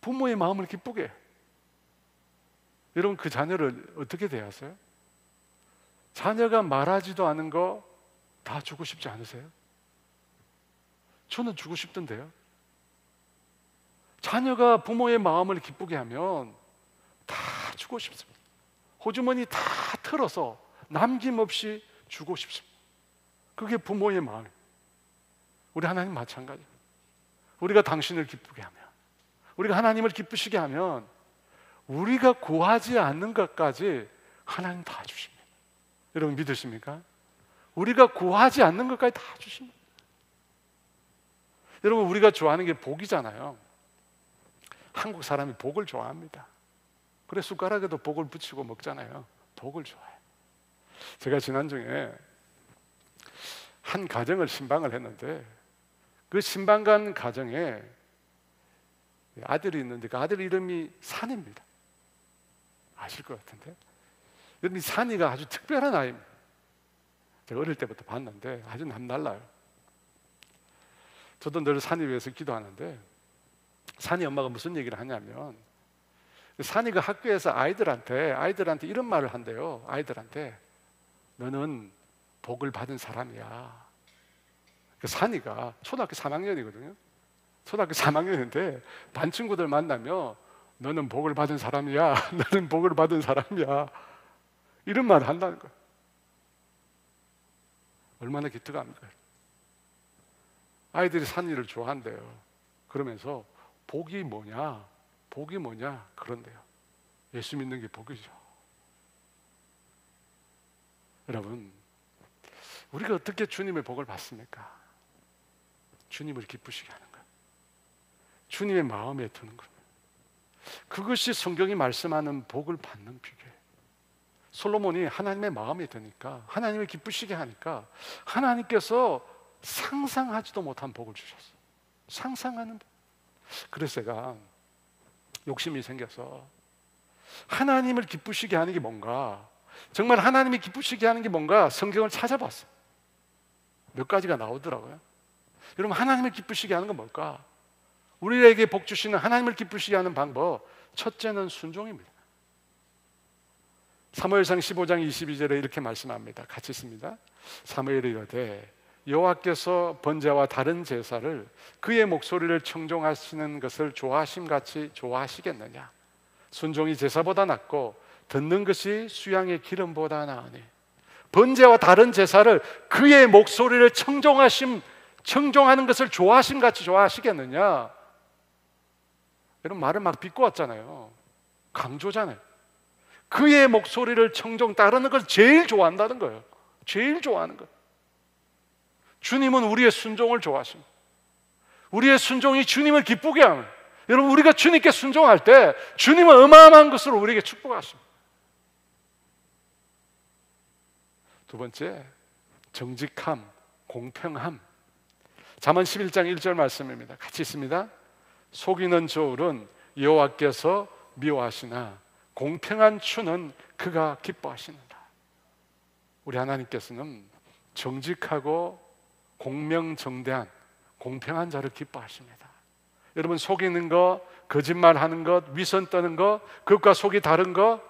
부모의 마음을 기쁘게 해요. 여러분, 그 자녀를 어떻게 대하세요? 자녀가 말하지도 않은 거 다 주고 싶지 않으세요? 저는 주고 싶던데요. 자녀가 부모의 마음을 기쁘게 하면 다 주고 싶습니다. 호주머니 다 털어서 남김없이 주고 싶습니다. 그게 부모의 마음이에요. 우리 하나님 마찬가지예요. 우리가 당신을 기쁘게 하면, 우리가 하나님을 기쁘시게 하면 우리가 구하지 않는 것까지 하나님 다 주십니다. 여러분, 믿으십니까? 우리가 구하지 않는 것까지 다 주십니다. 여러분, 우리가 좋아하는 게 복이잖아요. 한국 사람이 복을 좋아합니다. 그래 숟가락에도 복을 붙이고 먹잖아요. 복을 좋아해요. 제가 지난주에 한 가정을 신방을 했는데 그 신방간 가정에 아들이 있는데 그 아들 이름이 산입니다. 아실 것 같은데, 이 산이가 아주 특별한 아이입니다. 제가 어릴 때부터 봤는데 아주 남달라요. 저도 늘 산이 위해서 기도하는데 산이 엄마가 무슨 얘기를 하냐면, 산이가 학교에서 아이들한테 이런 말을 한대요. 아이들한테, 너는 복을 받은 사람이야. 산이가 초등학교 3학년이거든요. 초등학교 3학년인데 반 친구들 만나면 너는 복을 받은 사람이야. 너는 복을 받은 사람이야. 이런 말을 한다는 거예요. 얼마나 기특합니까? 아이들이 산이를 좋아한대요. 그러면서 복이 뭐냐? 복이 뭐냐? 그런데요, 예수 믿는 게 복이죠. 여러분, 우리가 어떻게 주님의 복을 받습니까? 주님을 기쁘시게 하는 거예요. 주님의 마음에 드는 거예요. 그것이 성경이 말씀하는 복을 받는 비결이에요. 솔로몬이 하나님의 마음에 드니까, 하나님을 기쁘시게 하니까 하나님께서 상상하지도 못한 복을 주셨어요. 상상하는 복. 그래서 제가 욕심이 생겨서 하나님을 기쁘시게 하는 게 뭔가, 정말 하나님이 기쁘시게 하는 게 뭔가 성경을 찾아봤어요. 몇 가지가 나오더라고요. 여러분, 하나님을 기쁘시게 하는 건 뭘까? 우리에게 복 주시는 하나님을 기쁘시게 하는 방법, 첫째는 순종입니다. 사무엘상 15장 22절에 이렇게 말씀합니다. 같이 있습니다. 사무엘이 이르되 여호와께서 번제와 다른 제사를 그의 목소리를 청종하시는 것을 좋아하심같이 좋아하시겠느냐? 순종이 제사보다 낫고 듣는 것이 수양의 기름보다 나으니, 번제와 다른 제사를 그의 목소리를 청종하는 것을 좋아하심같이 좋아하시겠느냐? 여러분, 말을 막 빚고 왔잖아요. 강조잖아요. 그의 목소리를 따르는 걸 제일 좋아한다는 거예요. 제일 좋아하는 거예요. 주님은 우리의 순종을 좋아하십니다. 우리의 순종이 주님을 기쁘게 하면, 여러분, 우리가 주님께 순종할 때 주님은 어마어마한 것으로 우리에게 축복하십니다. 두 번째, 정직함, 공평함. 잠언 11장 1절 말씀입니다. 같이 있습니다. 속이는 저울은 여호와께서 미워하시나 공평한 추는 그가 기뻐하시는다. 우리 하나님께서는 정직하고 공명정대한 공평한 자를 기뻐하십니다. 여러분, 속이는 것, 거짓말하는 것, 위선 떠는 것, 그것과 속이 다른 것,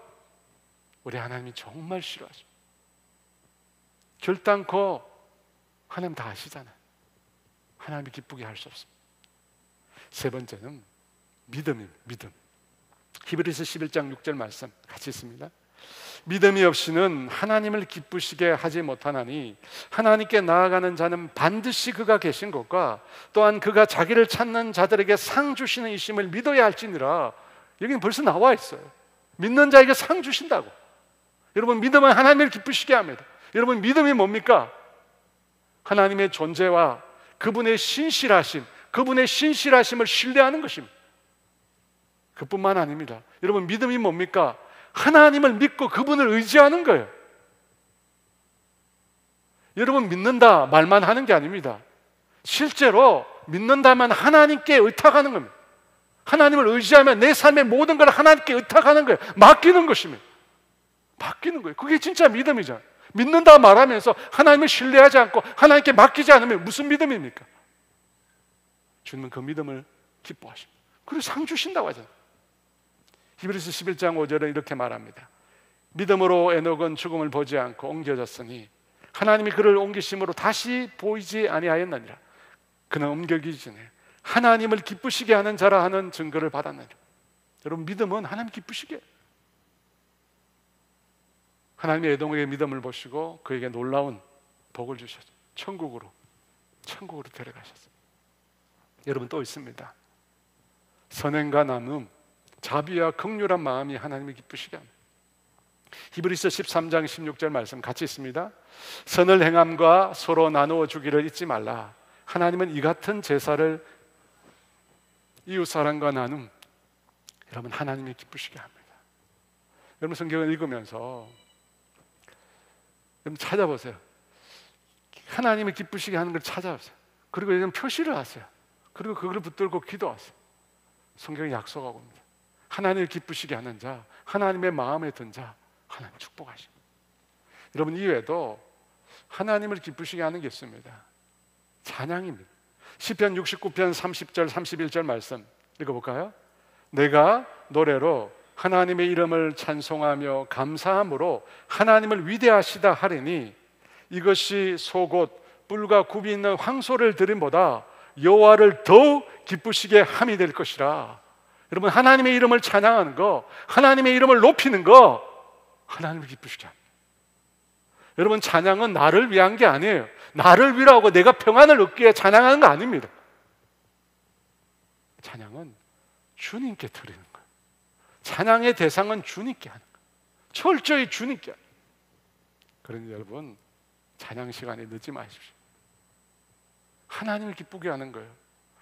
우리 하나님이 정말 싫어하십니다. 결단코 하나님 다 아시잖아요. 하나님이 기쁘게 할 수 없습니다. 세 번째는 믿음입니다. 믿음. 히브리서 11장 6절 말씀 같이 있습니다. 믿음이 없이는 하나님을 기쁘시게 하지 못하나니 하나님께 나아가는 자는 반드시 그가 계신 것과 또한 그가 자기를 찾는 자들에게 상 주시는 이심을 믿어야 할지니라. 여기는 벌써 나와 있어요. 믿는 자에게 상 주신다고. 여러분, 믿음은 하나님을 기쁘시게 합니다. 여러분, 믿음이 뭡니까? 하나님의 존재와 그분의 신실하심을 신뢰하는 것입니다. 그뿐만 아닙니다. 여러분, 믿음이 뭡니까? 하나님을 믿고 그분을 의지하는 거예요. 여러분, 믿는다 말만 하는 게 아닙니다. 실제로 믿는다면 하나님께 의탁하는 겁니다. 하나님을 의지하면 내 삶의 모든 걸 하나님께 의탁하는 거예요. 맡기는 것입니다. 맡기는 거예요. 그게 진짜 믿음이잖아요. 믿는다 말하면서 하나님을 신뢰하지 않고 하나님께 맡기지 않으면 무슨 믿음입니까? 주님은 그 믿음을 기뻐하십니다. 그리고 상 주신다고 하잖아요. 히브리서 11장 5절에 이렇게 말합니다. 믿음으로 에녹은 죽음을 보지 않고 옮겨졌으니 하나님이 그를 옮기심으로 다시 보이지 아니하였느니라. 그는 옮겨지기 전에 하나님을 기쁘시게 하는 자라 하는 증거를 받았느니라. 여러분, 믿음은 하나님 기쁘시게 해요. 하나님이 에돔에게 믿음을 보시고 그에게 놀라운 복을 주셨어요. 천국으로 데려가셨어요. 여러분, 또 있습니다. 선행과 나눔, 자비와 긍휼한 마음이 하나님을 기쁘시게 합니다. 히브리서 13장 16절 말씀 같이 있습니다. 선을 행함과 서로 나누어 주기를 잊지 말라. 하나님은 이 같은 제사를 이웃사랑과 나눔, 여러분, 하나님이 기쁘시게 합니다. 여러분, 성경을 읽으면서 여러분 찾아보세요. 하나님을 기쁘시게 하는 걸 찾아보세요. 그리고 여러분 표시를 하세요. 그리고 그걸 붙들고 기도하세요. 성경이 약속하고 있습니다. 하나님을 기쁘시게 하는 자, 하나님의 마음에 든 자, 하나님 축복하십니다. 여러분, 이외에도 하나님을 기쁘시게 하는 게 있습니다. 찬양입니다. 시편 69편 30절 31절 말씀 읽어볼까요? 내가 노래로 하나님의 이름을 찬송하며 감사함으로 하나님을 위대하시다 하리니 이것이 속옷 뿔과 굽이 있는 황소를 드림보다 여호와를 더욱 기쁘시게 함이 될 것이라. 여러분, 하나님의 이름을 찬양하는 거, 하나님의 이름을 높이는 거, 하나님을 기쁘시게 합니다. 여러분, 찬양은 나를 위한 게 아니에요. 나를 위로하고 내가 평안을 얻기 위해 찬양하는 거 아닙니다. 찬양은 주님께 드리는 거예요. 찬양의 대상은 주님께 하는 거예요. 철저히 주님께 하는 거예요. 그러니 여러분, 찬양 시간에 늦지 마십시오. 하나님을 기쁘게 하는 거예요.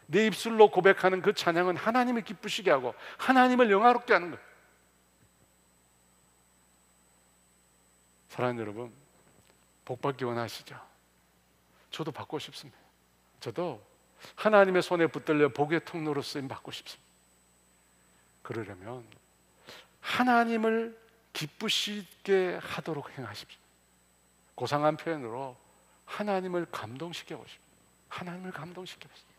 내 입술로 고백하는 그 찬양은 하나님을 기쁘시게 하고 하나님을 영화롭게 하는 거예요. 사랑하는 여러분, 복 받기 원하시죠? 저도 받고 싶습니다. 저도 하나님의 손에 붙들려 복의 통로로 쓰임 받고 싶습니다. 그러려면 하나님을 기쁘시게 하도록 행하십시오. 고상한 표현으로 하나님을 감동시켜 보십시오. 하나님을 감동시켜 보십시오.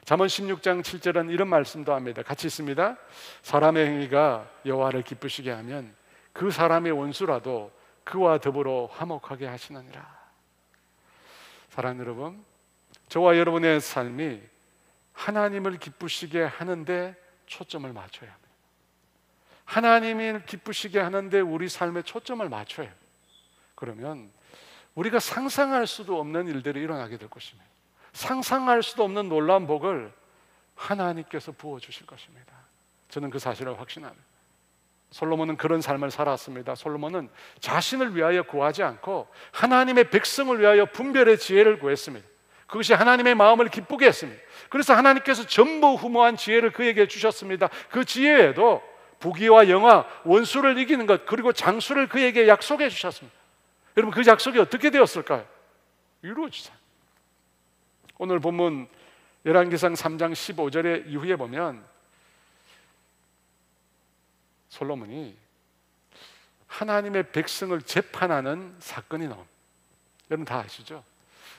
잠언 16장 7절은 이런 말씀도 합니다. 같이 있습니다. 사람의 행위가 여호와를 기쁘시게 하면 그 사람의 원수라도 그와 더불어 화목하게 하시느니라. 사랑하는 여러분, 저와 여러분의 삶이 하나님을 기쁘시게 하는데 초점을 맞춰야 합니다. 하나님을 기쁘시게 하는데 우리 삶에 초점을 맞춰야 합니다. 그러면 우리가 상상할 수도 없는 일들이 일어나게 될 것입니다. 상상할 수도 없는 놀라운 복을 하나님께서 부어주실 것입니다. 저는 그 사실을 확신합니다. 솔로몬은 그런 삶을 살았습니다. 솔로몬은 자신을 위하여 구하지 않고 하나님의 백성을 위하여 분별의 지혜를 구했습니다. 그것이 하나님의 마음을 기쁘게 했습니다. 그래서 하나님께서 전무후무한 지혜를 그에게 주셨습니다. 그 지혜에도 부귀와 영화, 원수를 이기는 것, 그리고 장수를 그에게 약속해 주셨습니다. 여러분, 그 약속이 어떻게 되었을까요? 이루어지죠. 오늘 본문 열왕기상 3장 15절의 이후에 보면 솔로몬이 하나님의 백성을 재판하는 사건이 나옵니다. 여러분 다 아시죠?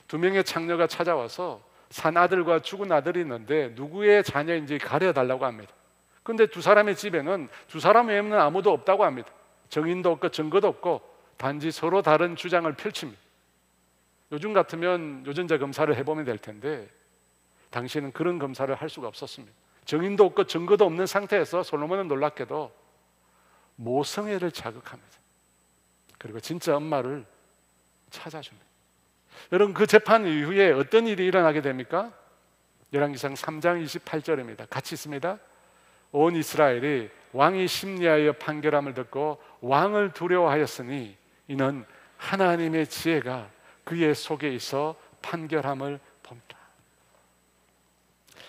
두 명의 창녀가 찾아와서 산 아들과 죽은 아들이 있는데 누구의 자녀인지 가려달라고 합니다. 그런데 두 사람의 집에는 두 사람 외에는 아무도 없다고 합니다. 증인도 없고 증거도 없고 단지 서로 다른 주장을 펼칩니다. 요즘 같으면 유전자 검사를 해보면 될 텐데 당시에는 그런 검사를 할 수가 없었습니다. 증인도 없고 증거도 없는 상태에서 솔로몬은 놀랍게도 모성애를 자극합니다. 그리고 진짜 엄마를 찾아줍니다. 여러분, 그 재판 이후에 어떤 일이 일어나게 됩니까? 열왕기상 3장 28절입니다. 같이 있습니다. 온 이스라엘이 왕이 심리하여 판결함을 듣고 왕을 두려워하였으니 이는 하나님의 지혜가 그의 속에 있어 판결함을 봅니다.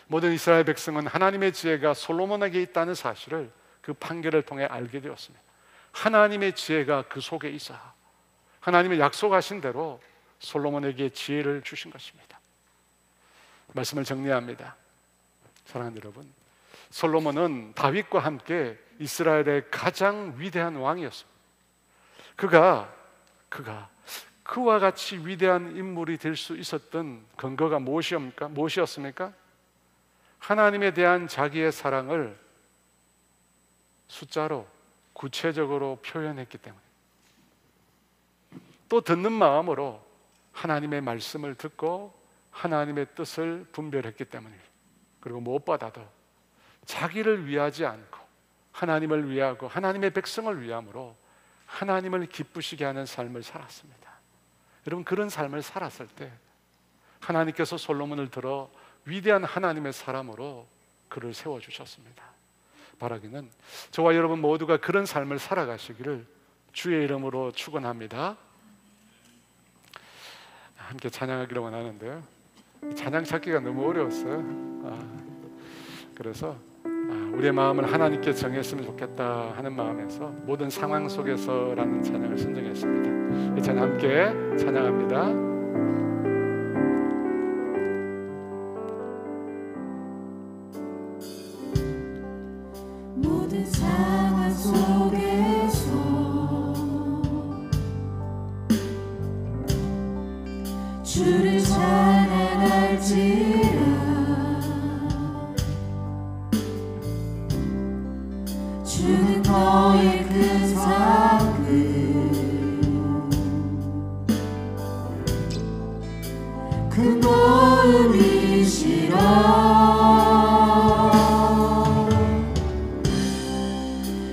모든 이스라엘 백성은 하나님의 지혜가 솔로몬에게 있다는 사실을 그 판결을 통해 알게 되었습니다. 하나님의 지혜가 그 속에 있어 하나님의 약속하신 대로 솔로몬에게 지혜를 주신 것입니다. 말씀을 정리합니다. 사랑하는 여러분, 솔로몬은 다윗과 함께 이스라엘의 가장 위대한 왕이었습니다. 그와 같이 위대한 인물이 될 수 있었던 근거가 무엇이었습니까? 하나님에 대한 자기의 사랑을 숫자로 구체적으로 표현했기 때문에, 또 듣는 마음으로 하나님의 말씀을 듣고 하나님의 뜻을 분별했기 때문입니다. 그리고 무엇보다도 자기를 위하지 않고 하나님을 위하고 하나님의 백성을 위함으로 하나님을 기쁘시게 하는 삶을 살았습니다. 여러분, 그런 삶을 살았을 때 하나님께서 솔로몬을 들어 위대한 하나님의 사람으로 그를 세워주셨습니다. 바라기는 저와 여러분 모두가 그런 삶을 살아가시기를 주의 이름으로 축원합니다. 함께 찬양하기를 원하는데요, 찬양 찾기가 너무 어려웠어요. 그래서 우리의 마음을 하나님께 정했으면 좋겠다 하는 마음에서 모든 상황 속에서라는 찬양을 선정했습니다. 이 찬양 함께 찬양합니다. 모든 상황 속에서 주를 찬양할지라. 주는 너의 큰 상급, 큰 도움이시라.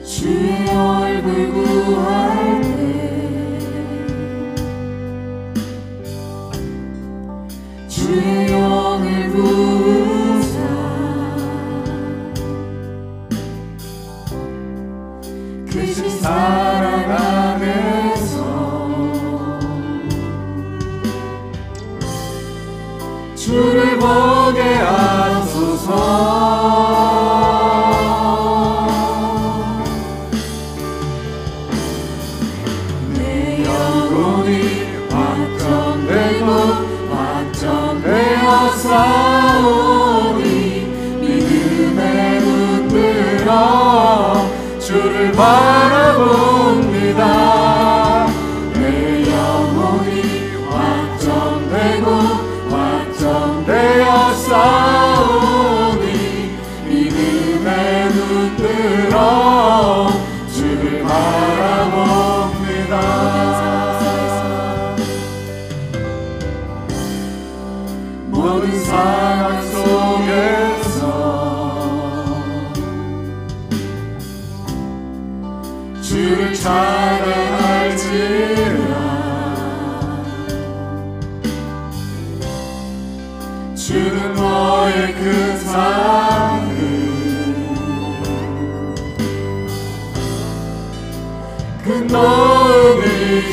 주의 얼굴 구할 때 주의 영을 부으사 주를 보게 하소서. 내 영혼이 확정되고 확정되어 싸우니 믿음의 눈 들어 주를 바라봅니다. 내 영혼이 확정되고 확정되어 싸우니 믿음의 눈 들어 주를 바라봅니다. 모든 상황 속에서 주를 찬양할지라. 주는 너의 큰 사랑을 큰 도움이시라.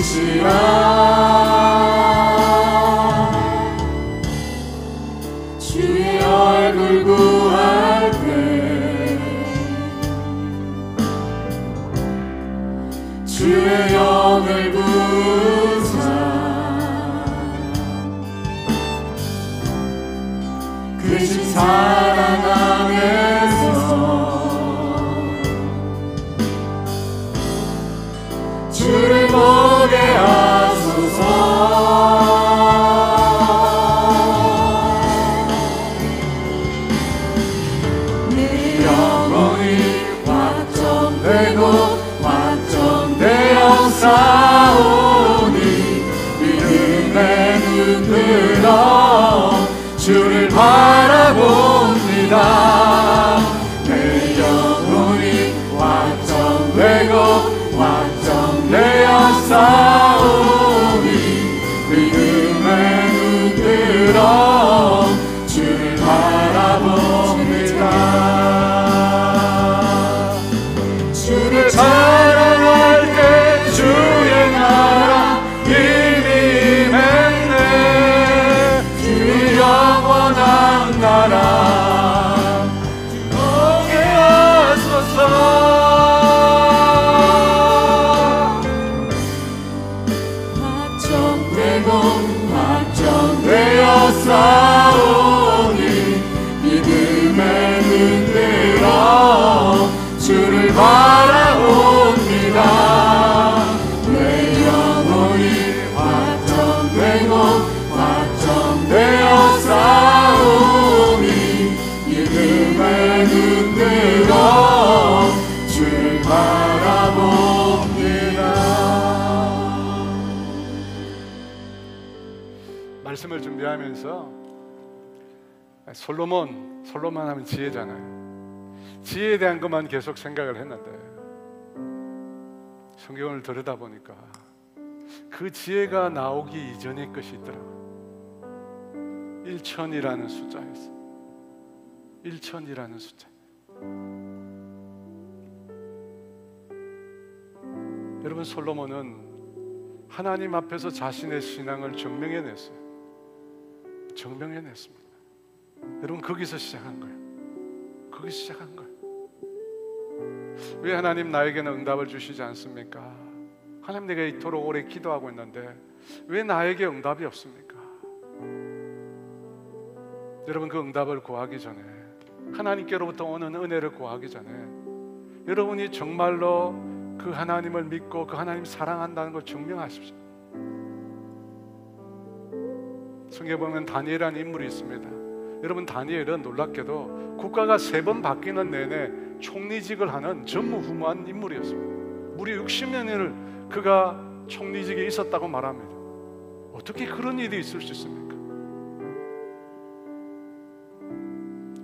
주의 얼굴 구할 때 주의 영을 부사 크신 사랑 안에서 주를 보게 하소서. 내 영혼이 확정되고 확정되어 싸우니 믿음의 눈 들어 주를 바라봅니다. 내 영혼이 확정되고 확정되어 싸우니 믿음의 눈 들어 주를 바라봅니다. 주를 찬양할 때 주의 나라 이미 임했네. 주의 영원한 나라 오게 하소서. 확정되고 확정되어 싸우니 믿음의 눈 들어 주를 바라봅니다. 내 영혼이 확정되고 확정되어 싸우니 믿음의 눈 들어 주를 바라봅니다. 말씀을 준비하면서 솔로몬 하면 지혜잖아요. 지혜에 대한 것만 계속 생각을 했는데 성경을 들여다보니까 그 지혜가 나오기 이전의 것이 있더라고요. 1000이라는 숫자였어. 1000이라는 숫자. 여러분, 솔로몬은 하나님 앞에서 자신의 신앙을 증명해냈어요. 증명해냈습니다. 여러분, 거기서 시작한 거예요. 거기서 시작한 거예요. 왜 하나님 나에게는 응답을 주시지 않습니까? 하나님, 내가 이토록 오래 기도하고 있는데 왜 나에게 응답이 없습니까? 여러분, 그 응답을 구하기 전에, 하나님께로부터 오는 은혜를 구하기 전에 여러분이 정말로 그 하나님을 믿고 그 하나님 사랑한다는 걸 증명하십시오. 성경에 보면 다니엘이라는 인물이 있습니다. 여러분, 다니엘은 놀랍게도 국가가 3번 바뀌는 내내 총리직을 하는 전무후무한 인물이었습니다. 무려 60년을 그가 총리직에 있었다고 말합니다. 어떻게 그런 일이 있을 수 있습니까?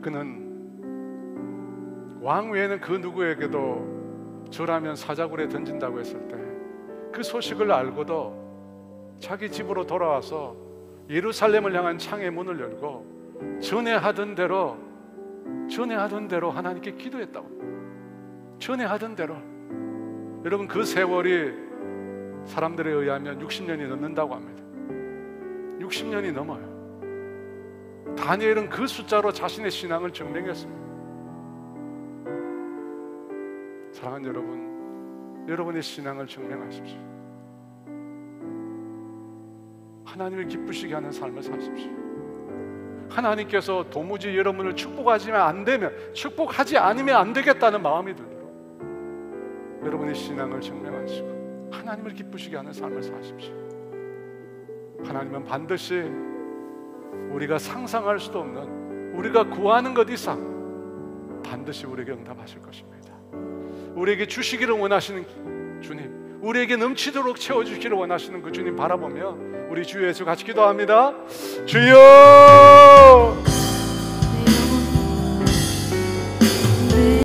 그는 왕 외에는 그 누구에게도 저라면 사자굴에 던진다고 했을 때 그 소식을 알고도 자기 집으로 돌아와서 예루살렘을 향한 창의 문을 열고 전에하던 대로 하나님께 기도했다고. 전에하던 대로. 여러분, 그 세월이 사람들에 의하면 60년이 넘는다고 합니다. 60년이 넘어요. 다니엘은 그 숫자로 자신의 신앙을 증명했습니다. 사랑하는 여러분, 여러분의 신앙을 증명하십시오. 하나님을 기쁘시게 하는 삶을 사십시오. 하나님께서 도무지 여러분을 축복하지 않으면 안 되겠다는 마음이 들도록 여러분의 신앙을 증명하시고 하나님을 기쁘시게 하는 삶을 사십시오. 하나님은 반드시 우리가 상상할 수도 없는, 우리가 구하는 것 이상 반드시 우리에게 응답하실 것입니다. 우리에게 주시기를 원하시는 주님, 우리에게 넘치도록 채워주시기를 원하시는 그 주님 바라보며 우리 주 예수 같이 기도합니다. 주여!